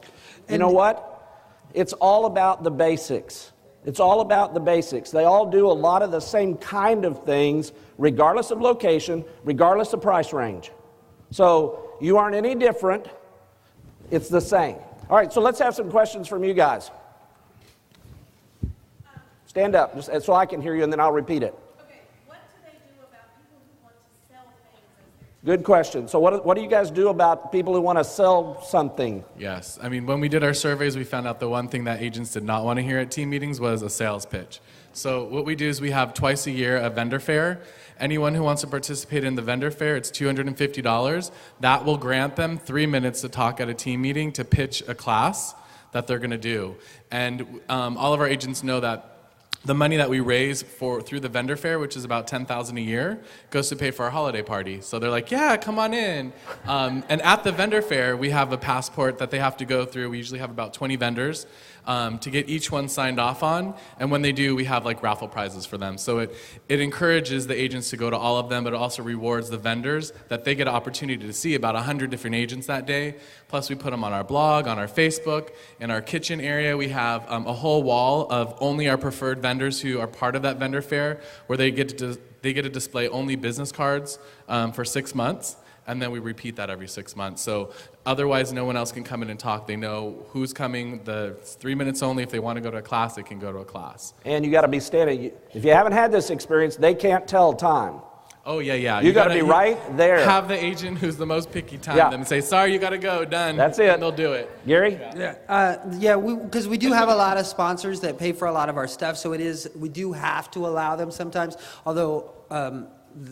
You know what? It's all about the basics. It's all about the basics. They all do a lot of the same kind of things, regardless of location, regardless of price range. So you aren't any different. It's the same. All right, so let's have some questions from you guys. Stand up, just so I can hear you, and then I'll repeat it. Okay, what do they do about people who want to sell things as their... Good question. So what do you guys do about people who want to sell something? Yes. I mean, when we did our surveys, we found out the one thing that agents did not want to hear at team meetings was a sales pitch. So what we do is we have twice a year a vendor fair. Anyone who wants to participate in the vendor fair, it's $250. That will grant them 3 minutes to talk at a team meeting to pitch a class that they're going to do. And all of our agents know that the money that we raise through the vendor fair, which is about $10,000 a year, goes to pay for our holiday party. So they're like, yeah, come on in. And at the vendor fair, we have a passport that they have to go through. We usually have about 20 vendors to get each one signed off on. And when they do, we have like raffle prizes for them. So it encourages the agents to go to all of them, but it also rewards the vendors that they get an opportunity to see about 100 different agents that day. Plus, we put them on our blog, on our Facebook. In our kitchen area, we have a whole wall of only our preferred vendors who are part of that vendor fair, where they get to display only business cards for 6 months, and then we repeat that every 6 months. So otherwise, no one else can come in and talk. They know who's coming. It's 3 minutes only. If they want to go to a class, they can go to a class. And you got to be standing. If you haven't had this experience, they can't tell time. Oh, yeah. You got to be right there. Have the agent who's the most picky time them and say, sorry, you got to go, done. That's it. And they'll do it. Gary? Because we do have a lot of sponsors that pay for a lot of our stuff, so we do have to allow them sometimes, although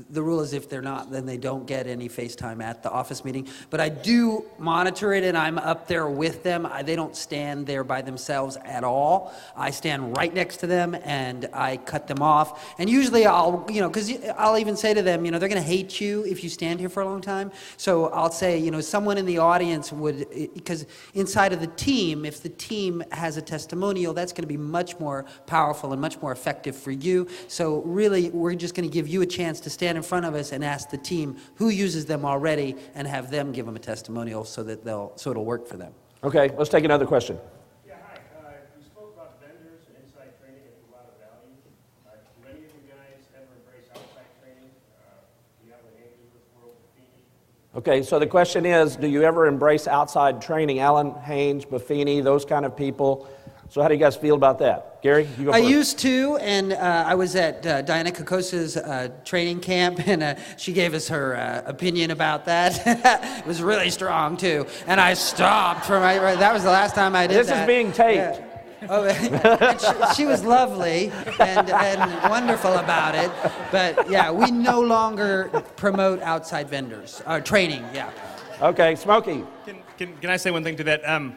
the rule is if they're not, then they don't get any FaceTime at the office meeting. But I do monitor it, and I'm up there with them. They don't stand there by themselves at all. I stand right next to them, and I cut them off. And usually because I'll even say to them, they're going to hate you if you stand here for a long time. So I'll say, someone in the audience would, because inside of the team, if the team has a testimonial, that's going to be much more powerful and much more effective for you. So really, we're just going to give you a chance to stand in front of us and ask the team who uses them already and have them give them a testimonial so it'll work for them. Okay, let's take another question. Yeah, hi. You spoke about vendors and inside training and a lot of value. Do any of you guys ever embrace outside training? Do you have an Haynes with World Buffini? Okay, so the question is, do you ever embrace outside training? Alan Haynes, Buffini, those kind of people. So how do you guys feel about that? Gary, you go I first. used to, and I was at Diana Kokosa's training camp, and she gave us her opinion about that. It was really strong, too. And I stopped from that was the last time I did This that. is being taped. Yeah. Oh, and she was lovely and wonderful about it. But, yeah, we no longer promote outside vendors. Training, yeah. Okay, Smokey. Can I say one thing to that?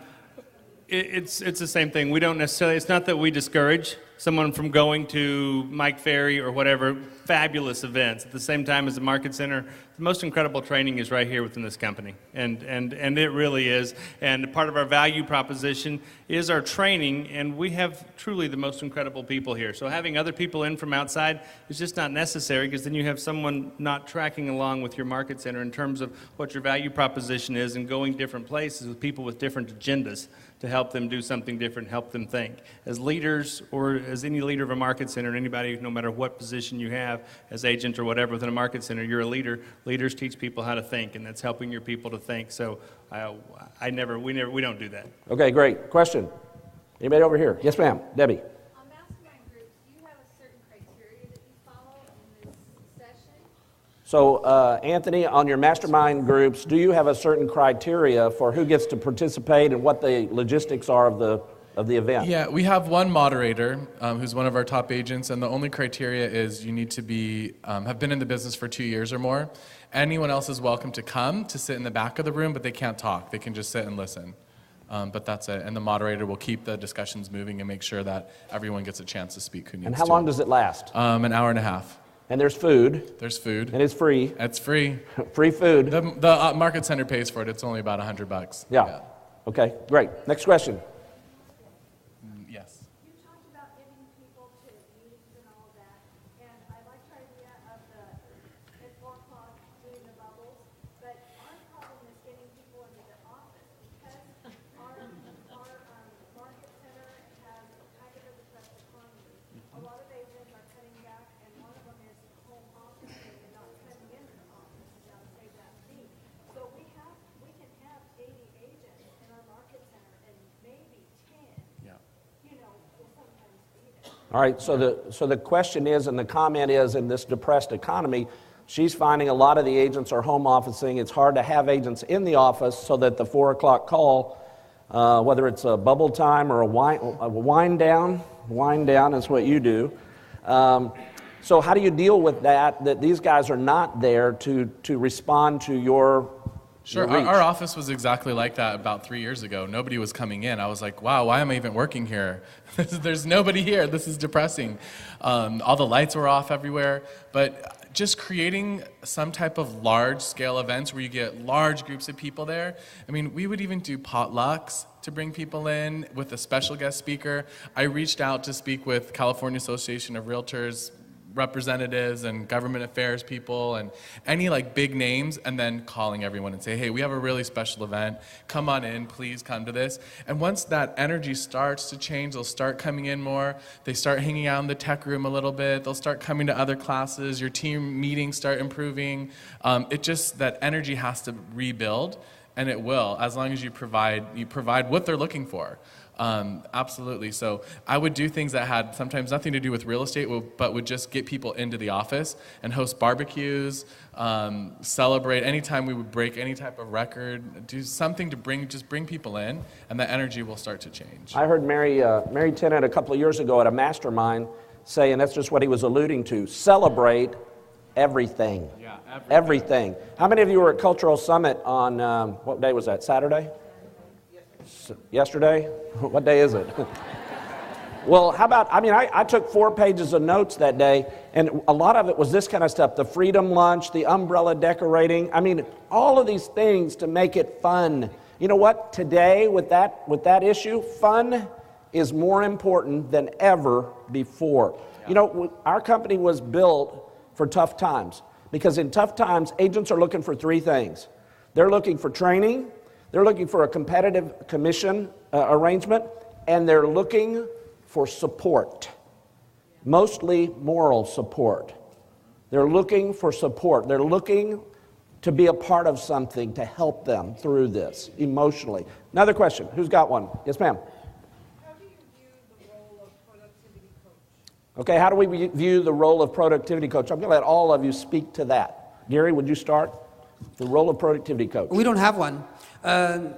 It's the same thing. We don't necessarily, it's not that we discourage someone from going to Mike Ferry or whatever fabulous events. At the same time as the Market Center, the most incredible training is right here within this company. And it really is. And part of our value proposition is our training, and we have truly the most incredible people here. So having other people in from outside is just not necessary, because then you have someone not tracking along with your Market Center in terms of what your value proposition is and going different places with people with different agendas to help them do something different, help them think. As leaders, or as any leader of a Market Center, anybody, no matter what position you have, as agent or whatever within a Market Center, you're a leader. Leaders teach people how to think, and that's helping your people to think. So we don't do that. Okay, great. Question. Anybody over here? Yes, ma'am. Debbie. On mastermind groups, do you have a certain criteria that you follow in this session? So, Anthony, on your mastermind groups, do you have a certain criteria for who gets to participate and what the logistics are of the event? Yeah, we have one moderator who's one of our top agents, and the only criteria is you need to be have been in the business for 2 years or more. Anyone else is welcome to come to sit in the back of the room, but they can't talk. They can just sit and listen. But that's it. And the moderator will keep the discussions moving and make sure that everyone gets a chance to speak who needs to. And how long does it last? An hour and a half. And there's food. There's food. And it's free. It's free. Free food. The Market Center pays for it. It's only about $100. Yeah. Okay, great. Next question. Yes. You talked about giving people tips and all of that, and I like your idea of at 4 o'clock doing the bubbles, but our problem is getting people into the office, because our Market Center has kind of a depressed economy. A lot of agents are cutting back, and one of them is home office, and not coming into the office to save that fee. So we can have 80 agents in our Market Center, and maybe 10. Yeah. Will sometimes be there. All right, so the question is, and the comment is, in this depressed economy, she's finding a lot of the agents are home officing. It's hard to have agents in the office so that the 4 o'clock call, whether it's a bubble time or a wind down is what you do. So how do you deal with that these guys are not there to respond to your Sure. reach? Our office was exactly like that about 3 years ago. Nobody was coming in. I was like, wow, why am I even working here? There's nobody here. This is depressing. All the lights were off everywhere. But just creating some type of large-scale events where you get large groups of people there. I mean, we would even do potlucks to bring people in with a special guest speaker. I reached out to speak with California Association of Realtors representatives and government affairs people and any big names, and then calling everyone and say, hey, we have a really special event. Come on in, please come to this. And once that energy starts to change, they'll start coming in more. They start hanging out in the tech room a little bit. They'll start coming to other classes. Your team meetings start improving. That energy has to rebuild, and it will, as long as you provide what they're looking for. Absolutely. So I would do things that had sometimes nothing to do with real estate, but would just get people into the office and host barbecues, celebrate. Anytime we would break any type of record, do something to bring people in, and the energy will start to change. I heard Mary Tennant a couple of years ago at a mastermind say, and that's just what he was alluding to, celebrate everything. Yeah, everything. How many of you were at Cultural Summit on, what day was that, Saturday? Yesterday? What day is it? Well, how about, I took 4 pages of notes that day, and a lot of it was this kind of stuff, the freedom lunch, the umbrella decorating. All of these things to make it fun. You know what? Today, with that issue, fun is more important than ever before. Yeah. Our company was built for tough times, because in tough times, agents are looking for 3 things. They're looking for training, they're looking for a competitive commission arrangement, and they're looking for support, mostly moral support. They're looking for support. They're looking to be a part of something to help them through this emotionally. Another question. Who's got one? Yes, ma'am. How do you view Okay, how do we view the role of productivity coach? I'm going to let all of you speak to that. Gary, would you start? The role of productivity coach. We don't have one.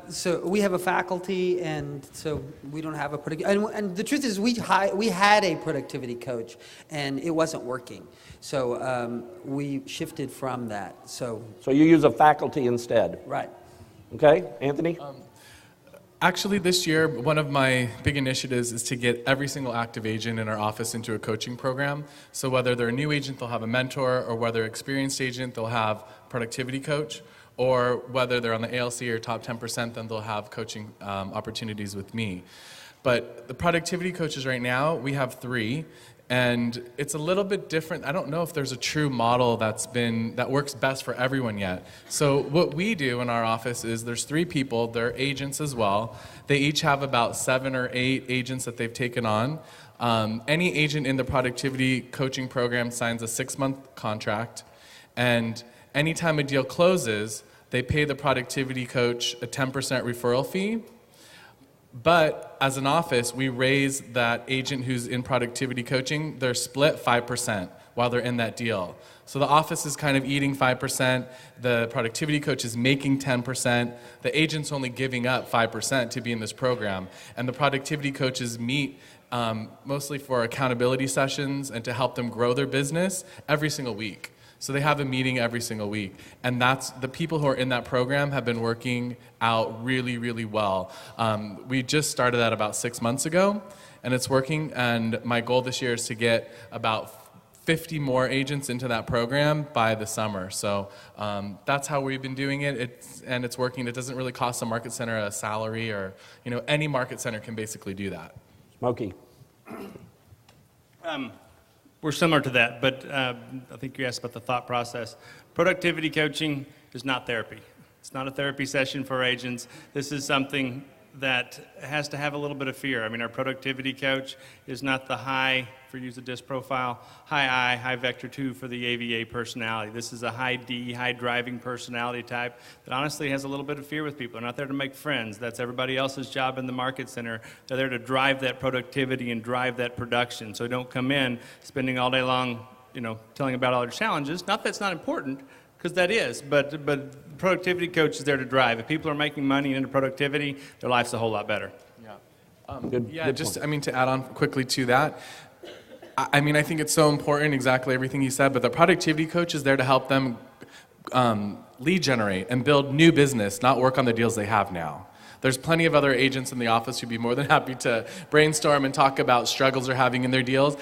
So we have a faculty, and so we don't have a and the truth is we had a productivity coach, and it wasn't working. So we shifted from that. So you use a faculty instead. Right. Okay, Anthony? Actually, this year, one of my big initiatives is to get every single active agent in our office into a coaching program. So whether they're a new agent, they'll have a mentor, or whether experienced agent, they'll have productivity coach, or whether they're on the ALC or top 10%, then they'll have coaching opportunities with me. But the productivity coaches right now, we have 3. And it's a little bit different. I don't know if there's a true model that works best for everyone yet. So what we do in our office is there's 3 people, they're agents as well. They each have about 7 or 8 agents that they've taken on. Any agent in the productivity coaching program signs a 6-month contract. And anytime a deal closes, they pay the productivity coach a 10% referral fee. But as an office, we raise that agent who's in productivity coaching, they're split 5% while they're in that deal. So the office is kind of eating 5%, the productivity coach is making 10%, the agent's only giving up 5% to be in this program. And the productivity coaches meet mostly for accountability sessions and to help them grow their business every single week. So they have a meeting every single week. And that's the people who are in that program have been working out really, really well. We just started that about 6 months ago, and it's working. And my goal this year is to get about 50 more agents into that program by the summer. So that's how we've been doing it. It's working. It doesn't really cost a market center a salary, or any market center can basically do that. Smokey. We're similar to that, but I think you asked about the thought process. Productivity coaching is not therapy. It's not a therapy session for agents. This is something that has to have a little bit of fear. I mean, our productivity coach is not the high, for use of disc profile, high I, high vector 2 for the AVA personality. This is a high D, high driving personality type that honestly has a little bit of fear with people. They're not there to make friends. That's everybody else's job in the market center. They're there to drive that productivity and drive that production. So don't come in spending all day long, telling about all their challenges. Not that it's not important, because that is, but productivity coach is there to drive. If people are making money into productivity, their life's a whole lot better. Good just, point. to add on quickly to that, I think it's so important, exactly everything you said, but the productivity coach is there to help them lead generate and build new business, not work on the deals they have now. There's plenty of other agents in the office who'd be more than happy to brainstorm and talk about struggles they're having in their deals.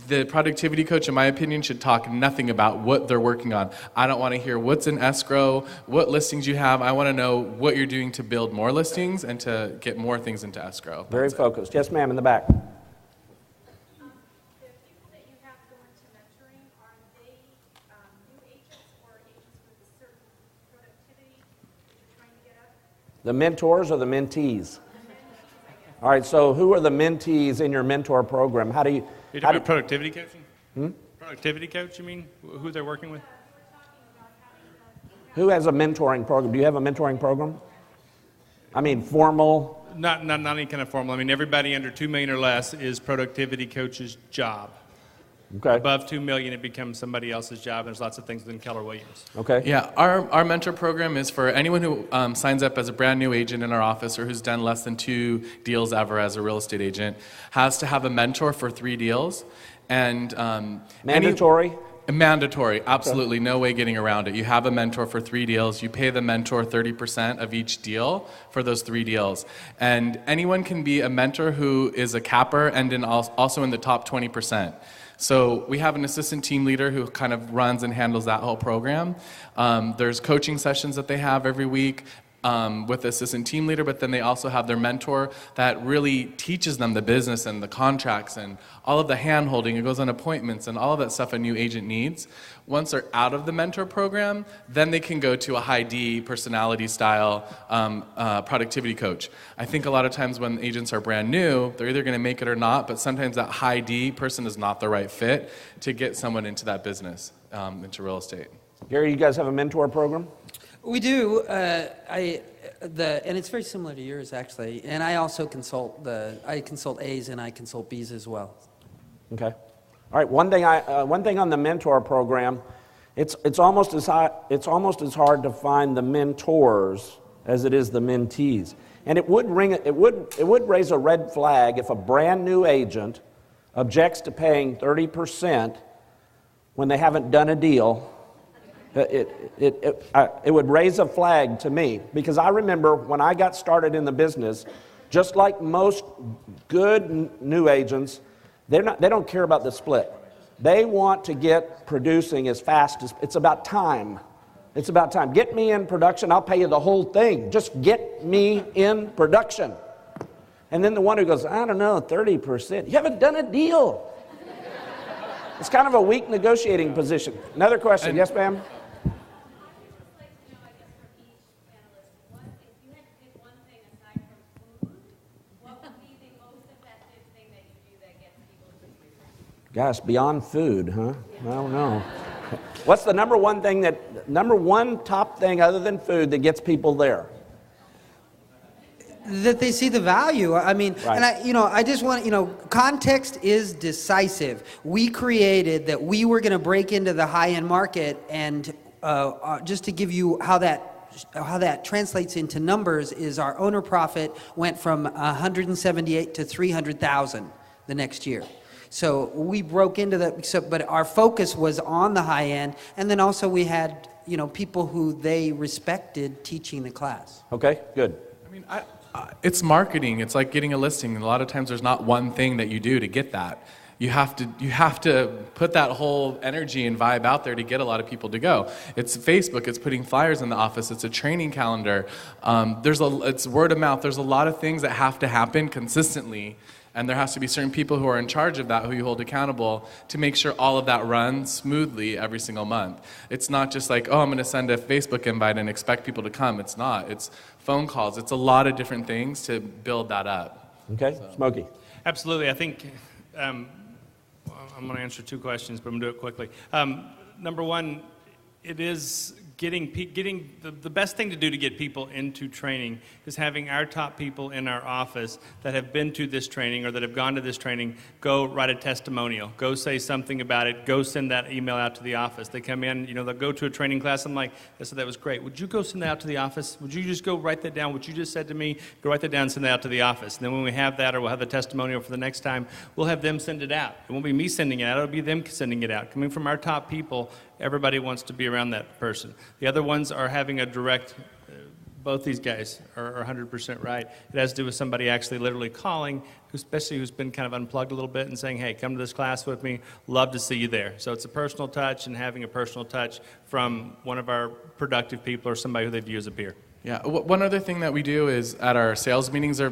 The productivity coach, in my opinion, should talk nothing about what they're working on. I don't want to hear what's in escrow, what listings you have. I want to know what you're doing to build more listings and to get more things into escrow. Very focused. Yes, ma'am, in the back. The people that you have go into mentoring, are they new agents or agents with a certain productivity that you're trying to get up? The mentors or the mentees? All right, so who are the mentees in your mentor program? How do you... You're talking about productivity coaching? Productivity coach, you mean? Who they're working with? Who has a mentoring program? Do you have a mentoring program? Formal? Not any kind of formal. Everybody under $2 million or less is productivity coach's job. Okay. Above $2 million, it becomes somebody else's job. There's lots of things within Keller Williams. Okay. Yeah, our mentor program is for anyone who signs up as a brand new agent in our office or who's done less than 2 deals ever as a real estate agent, has to have a mentor for 3 deals. And mandatory? Mandatory, absolutely. No way getting around it. You have a mentor for 3 deals. You pay the mentor 30% of each deal for those 3 deals. And anyone can be a mentor who is a capper and also in the top 20%. So we have an assistant team leader who kind of runs and handles that whole program. There's coaching sessions that they have every week with the assistant team leader, but then they also have their mentor that really teaches them the business and the contracts and all of the hand-holding. It goes on appointments and all of that stuff a new agent needs. Once they're out of the mentor program, then they can go to a high D personality style productivity coach. I think a lot of times when agents are brand new, they're either going to make it or not, but sometimes that high D person is not the right fit to get someone into that business, into real estate. Gary, you guys have a mentor program? We do. And it's very similar to yours, actually. And I also consult I consult A's and I consult B's as well. Okay. All right, one thing on the mentor program, it's almost as hard to find the mentors as it is the mentees. And it would raise a red flag if a brand new agent objects to paying 30% when they haven't done a deal. It would raise a flag to me, because I remember when I got started in the business, just like most good new agents, they don't care about the split. They want to get producing as fast as, it's about time. It's about time. Get me in production, I'll pay you the whole thing. Just get me in production. And then the one who goes, I don't know, 30%. You haven't done a deal. It's kind of a weak negotiating position. Another question. Yes, ma'am? Gosh, beyond food, huh? I don't know. What's the number one top thing other than food that gets people there? That they see the value. I mean, Right. and I just want, context is decisive. We created that we were going to break into the high-end market, and just to give you how that translates into numbers is our owner profit went from 178 to 300,000 the next year. So we broke into that, but our focus was on the high end, and then also we had, people who they respected teaching the class. Okay, good. I mean, it's marketing. It's like getting a listing. And a lot of times there's not one thing that you do to get that. You have to put that whole energy and vibe out there to get a lot of people to go. It's Facebook. It's putting flyers in the office. It's a training calendar. It's word of mouth. There's a lot of things that have to happen consistently. And there has to be certain people who are in charge of that, who you hold accountable, to make sure all of that runs smoothly every single month. It's not just like, oh, I'm going to send a Facebook invite and expect people to come. It's not. It's phone calls. It's a lot of different things to build that up. Okay, Smokey. Absolutely. I think I'm going to answer two questions, but I'm going to do it quickly. Number one, it is getting the best thing to do to get people into training is having our top people in our office that have been to this training or that have gone to this training go write a testimonial, go say something about it, go send that email out to the office. They come in, they'll go to a training class. I'm like, I said, that was great. Would you go send that out to the office? Would you just go write that down? What you just said to me, go write that down and send that out to the office. And then when we have that, or we'll have the testimonial for the next time, we'll have them send it out. It won't be me sending it out, it'll be them sending it out. Coming from our top people, everybody wants to be around that person. The other ones are having a direct, both these guys are 100% right. It has to do with somebody actually literally calling, especially who's been kind of unplugged a little bit and saying, hey, come to this class with me, love to see you there. So it's a personal touch and having a personal touch from one of our productive people or somebody who they view as a peer. Yeah, one other thing that we do is at our sales meetings,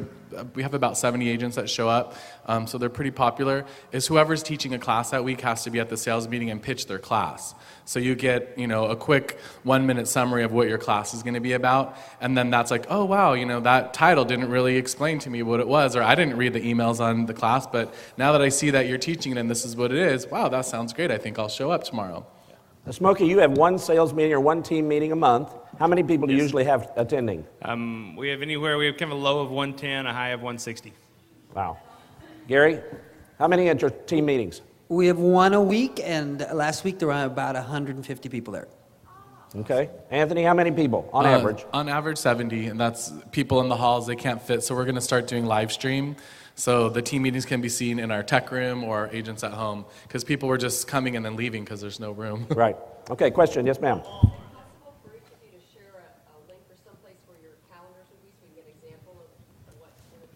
we have about 70 agents that show up, so they're pretty popular, is whoever's teaching a class that week has to be at the sales meeting and pitch their class. So you get, a quick 1-minute summary of what your class is going to be about, and then that's like, oh wow, that title didn't really explain to me what it was, or I didn't read the emails on the class, but now that I see that you're teaching it and this is what it is, wow, that sounds great, I think I'll show up tomorrow. Now, Smokey, you have one sales meeting or one team meeting a month. How many people do you usually have attending? We have kind of a low of 110, a high of 160. Wow. Gary, how many at your team meetings? We have one a week, and last week there were about 150 people there. Okay. Anthony, how many people on average? On average, 70, and that's people in the halls, they can't fit, so we're going to start doing live stream. So the team meetings can be seen in our tech room or agents at home, because people were just coming and then leaving because there's no room. Right. Okay, question. Yes, ma'am.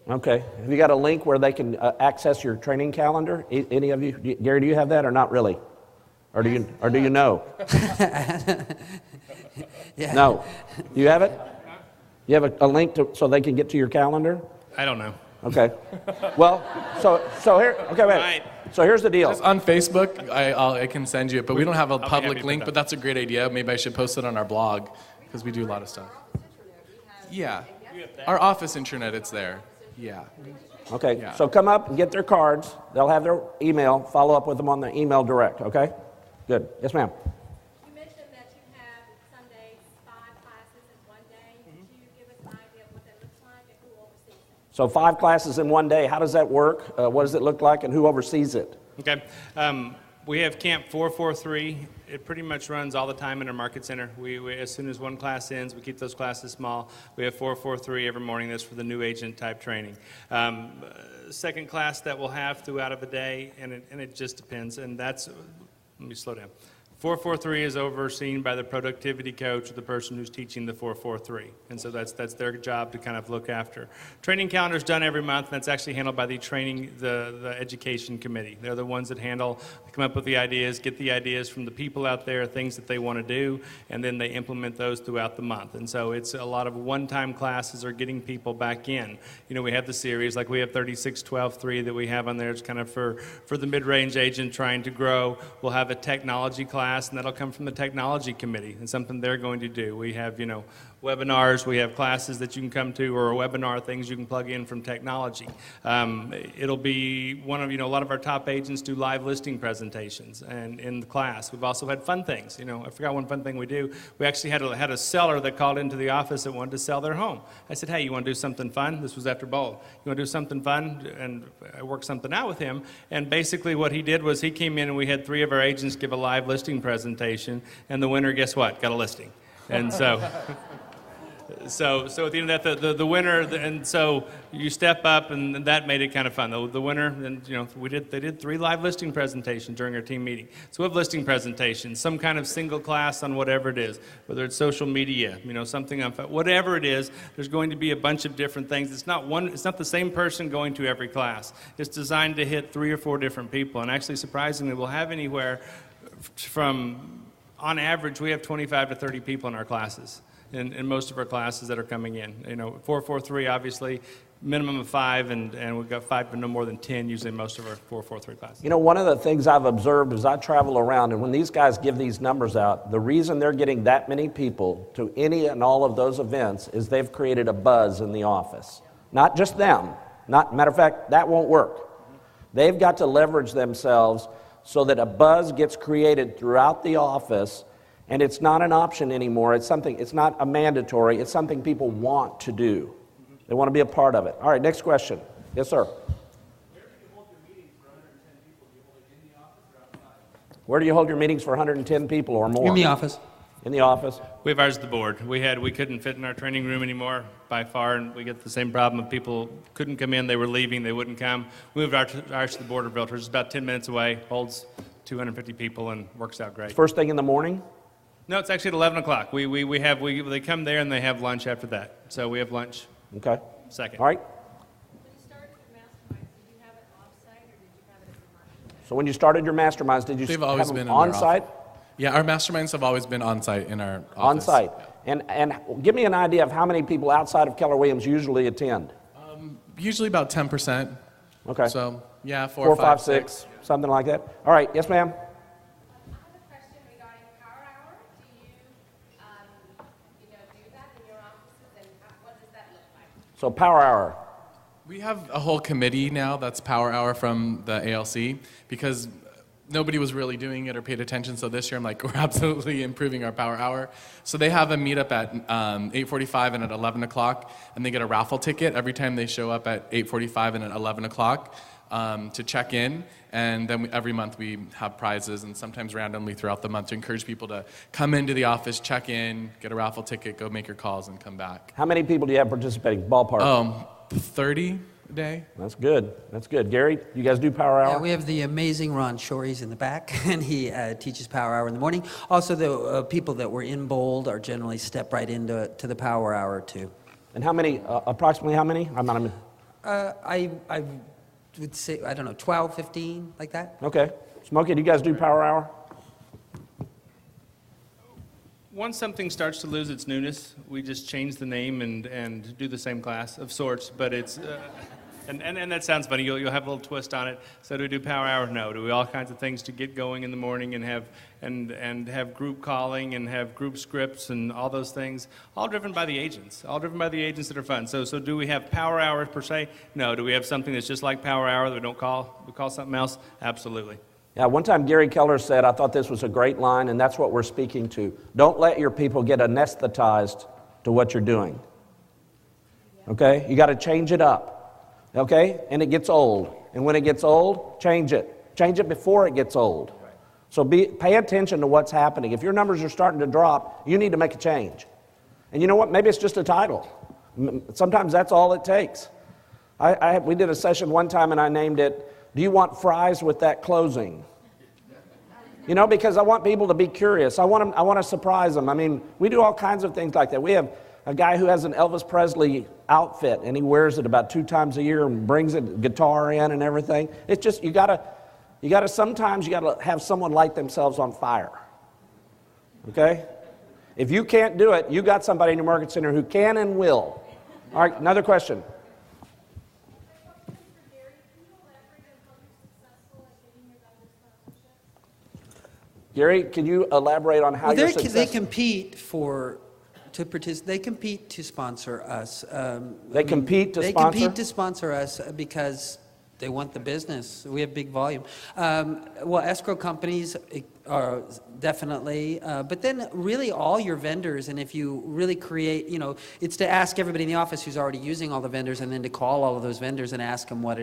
Okay. Have you got a link where they can access your training calendar? Any of you? Gary, do you have that or not really? Or do you know? Yeah. No. Do you have it? You have a link so they can get to your calendar? I don't know. Okay. Well, so here. Okay, wait. Right. So here's the deal. Just on Facebook, I can send you it, but we don't have a I'll be public happy link, with but that. that's a great idea. Maybe I should post it on our blog, because we do a lot of stuff. Yeah. Our office intranet, it's there. Yeah. Okay. Yeah. So come up and get their cards. They'll have their email. Follow up with them on the email direct. Okay. Good. Yes, ma'am. You mentioned that you have some days 5 classes in one day. Could you give us an idea of what that looks like and who oversees it? So 5 classes in one day. How does that work? What does it look like, and who oversees it? Okay. We have Camp 443. It pretty much runs all the time in our market center. We as soon as one class ends, we keep those classes small. We have 443 every morning. That's for the new agent type training. Second class that we'll have throughout of a day, and it just depends. And that's, let me slow down. 443 is overseen by the productivity coach, or the person who's teaching the 443. And so that's their job to kind of look after. Training calendar is done every month, and that's actually handled by the education committee. They're the ones that come up with the ideas, get the ideas from the people out there, things that they want to do, and then they implement those throughout the month. And so it's a lot of one-time classes or getting people back in. You know, we have the series, like we have 36-12-3 that we have on there. It's kind of for the mid-range agent trying to grow. We'll have a technology class, and that'll come from the technology committee and something they're going to do. We have, webinars, we have classes that you can come to, or webinar things you can plug in from technology. It'll be a lot of our top agents do live listing presentations and in the class. We've also had fun things. I forgot one fun thing we do. We actually had a seller that called into the office that wanted to sell their home. I said, hey, you want to do something fun? This was after bowl. You want to do something fun? And I worked something out with him. And basically what he did was he came in and we had 3 of our agents give a live listing presentation, and the winner, guess what? Got a listing. And so So at the end of that, the winner, and so you step up, and that made it kind of fun. The winner, and they did 3 live listing presentations during our team meeting. So we have listing presentations, some kind of single class on whatever it is, whether it's social media, something on whatever it is. There's going to be a bunch of different things. It's not the same person going to every class. It's designed to hit 3 or 4 different people, and actually, surprisingly, we'll have anywhere from, on average, we have 25 to 30 people in our classes. In most of our classes that are coming in. 443, obviously, minimum of 5, and we've got 5 but no more than 10 usually in most of our 443 classes. One of the things I've observed as I travel around, and when these guys give these numbers out, the reason they're getting that many people to any and all of those events is they've created a buzz in the office. Not just them. Matter of fact, that won't work. They've got to leverage themselves so that a buzz gets created throughout the office. And it's not an option anymore. It's not a mandatory. It's something people want to do. They want to be a part of it. All right, next question. Yes, sir. Where do you hold your meetings for 110 people or more? In the office. In the office. We have ours at the board. We couldn't fit in our training room anymore by far, and we get the same problem of people couldn't come in, they were leaving, they wouldn't come. We moved ours to the board of realtors. It's about 10 minutes away, holds 250 people, and works out great. First thing in the morning? No, it's actually at 11 o'clock. They come there and they have lunch after that. So we have lunch. Okay. Second. All right. When you started your masterminds, did you have it off-site or did you have it at the market? So when you started your masterminds, did you They've have always them been in our on-site? Yeah, our masterminds have always been on-site in our office. On-site. And give me an idea of how many people outside of Keller Williams usually attend. Usually about 10%. Okay. So, yeah, 4, 5, 6, something like that. All right. Yes, ma'am. So Power Hour. We have a whole committee now that's Power Hour from the ALC because nobody was really doing it or paid attention. So this year I'm like, we're absolutely improving our Power Hour. So they have a meetup at 8:45 and at 11 o'clock, and they get a raffle ticket every time they show up at 8:45 and at 11 o'clock to check in. And then every month we have prizes, and sometimes randomly throughout the month, to encourage people to come into the office, check in, get a raffle ticket, go make your calls, and come back. How many people do you have participating? Ballpark? 30 a day. That's good. That's good. Gary, you guys do Power Hour? Yeah, we have the amazing Ron Shorey's in the back, and he teaches Power Hour in the morning. Also, the people that were in bold are generally step right into the Power Hour, too. And how many, approximately how many? I would say, 12, 15, like that. Okay. Smokey, do you guys do Power Hour? Once something starts to lose its newness, we just change the name and do the same class of sorts, but it's, and that sounds funny, you'll have a little twist on it. So do we do Power Hour? No. Do we all kinds of things to get going in the morning and have group calling and have group scripts and all those things, all driven by the agents, that are fun. So do we have Power Hours per se? No. Do we have something that's just like Power Hour that we don't call? We call something else? Absolutely. Yeah, one time Gary Keller said, I thought this was a great line, and that's what we're speaking to. Don't let your people get anesthetized to what you're doing. Okay? You got to change it up. Okay? And it gets old. And when it gets old, change it. Change it before it gets old. So pay attention to what's happening. If your numbers are starting to drop, you need to make a change. And you know what? Maybe it's just a title. Sometimes that's all it takes. We did a session one time and I named it, "Do you want fries with that closing?" You know, because I want people to be curious. I want to surprise them. I mean, we do all kinds of things like that. We have a guy who has an Elvis Presley outfit, and he wears it about 2 times a year and brings a guitar in and everything. It's just, sometimes you gotta have someone light themselves on fire. Okay? If you can't do it, you got somebody in your market center who can and will. All right, another question. Gary, can you elaborate on how you're successful? They compete They compete to sponsor us. They compete to sponsor us because they want the business. We have big volume. Well, escrow companies are definitely, but then really all your vendors, and if you really create, it's to ask everybody in the office who's already using all the vendors, and then to call all of those vendors and ask them what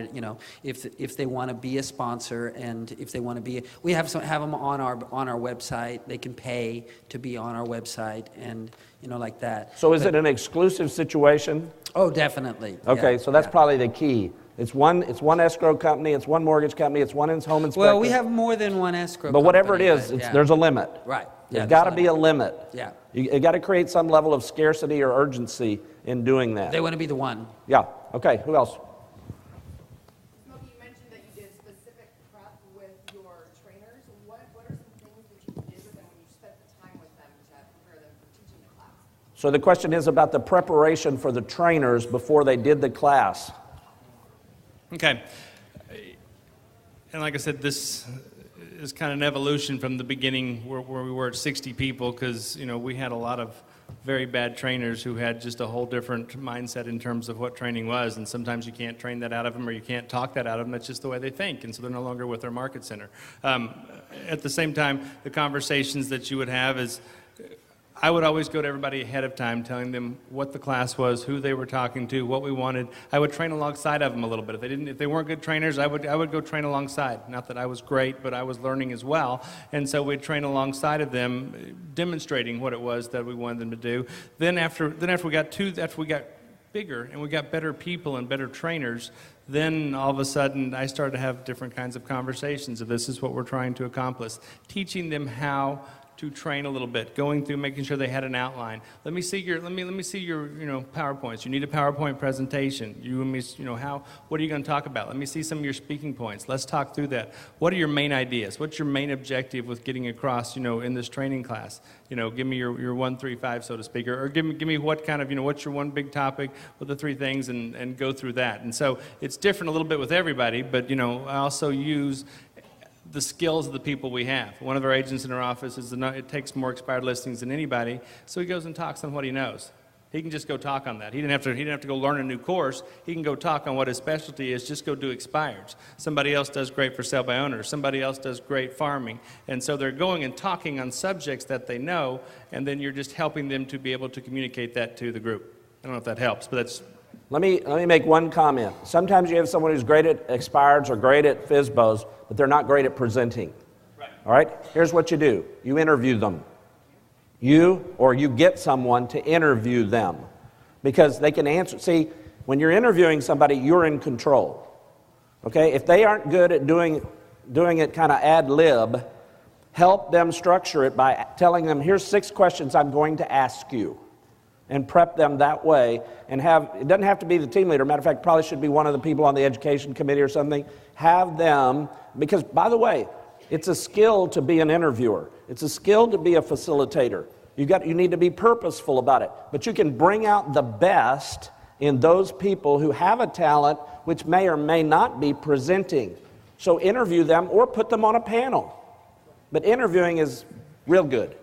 if they want to be a sponsor, and if they want to be, we have them on our website. They can pay to be on our website, and like that. So is it an exclusive situation? Oh, definitely. Okay, yeah, so that's probably the key. It's one escrow company, it's one mortgage company, it's one home inspector. Well, we have more than one escrow company. But whatever it is, there's a limit. Right. There's got to be a limit. Yeah. You got to create some level of scarcity or urgency in doing that. They want to be the one. Yeah. Okay, who else? You mentioned that you did specific prep with your trainers. What are some things that you did with them when you spent the time with them to prepare them for teaching the class? So the question is about the preparation for the trainers before they did the class. Okay. And like I said, this is kind of an evolution from the beginning where we were at 60 people, because we had a lot of very bad trainers who had just a whole different mindset in terms of what training was, and sometimes you can't train that out of them, or you can't talk that out of them. That's just the way they think, and so they're no longer with their market center. At the same time, the conversations that you would have is, I would always go to everybody ahead of time, telling them what the class was, who they were talking to, what we wanted. I would train alongside of them a little bit. If they weren't good trainers, I would go train alongside. Not that I was great, but I was learning as well. And so we'd train alongside of them, demonstrating what it was that we wanted them to do. Then after we got bigger and we got better people and better trainers, then all of a sudden I started to have different kinds of conversations of, this is what we're trying to accomplish. Teaching them how to train a little bit, going through, making sure they had an outline. Let me see your PowerPoints. You need a PowerPoint presentation. What are you going to talk about? Let me see some of your speaking points. Let's talk through that. What are your main ideas? What's your main objective with getting across, in this training class? Give me your 1, 3, 5, so to speak, or give me what kind of, what's your one big topic with the 3 things, and go through that. And so it's different a little bit with everybody, but I also use the skills of the people we have. One of our agents in our office it takes more expired listings than anybody, so he goes and talks on what he knows. He can just go talk on that. He didn't have to go learn a new course. He can go talk on what his specialty is. Just go do expireds. Somebody else does great for sale by owners. Somebody else does great farming. And so they're going and talking on subjects that they know, and then you're just helping them to be able to communicate that to the group. I don't know if that helps, but that's... Let me make one comment. Sometimes you have someone who's great at expireds or great at FSBOs, but they're not great at presenting. Right. All right? Here's what you do. You interview them. You get someone to interview them, because they can answer. See, when you're interviewing somebody, you're in control. Okay? If they aren't good at doing it kind of ad lib, help them structure it by telling them, here's 6 questions I'm going to ask you. And prep them that way, and it doesn't have to be the team leader. Matter of fact, probably should be one of the people on the education committee or something. Have them, because by the way, it's a skill to be an interviewer. It's a skill to be a facilitator. You need to be purposeful about it. But you can bring out the best in those people who have a talent which may or may not be presenting. So interview them or put them on a panel. But interviewing is real good.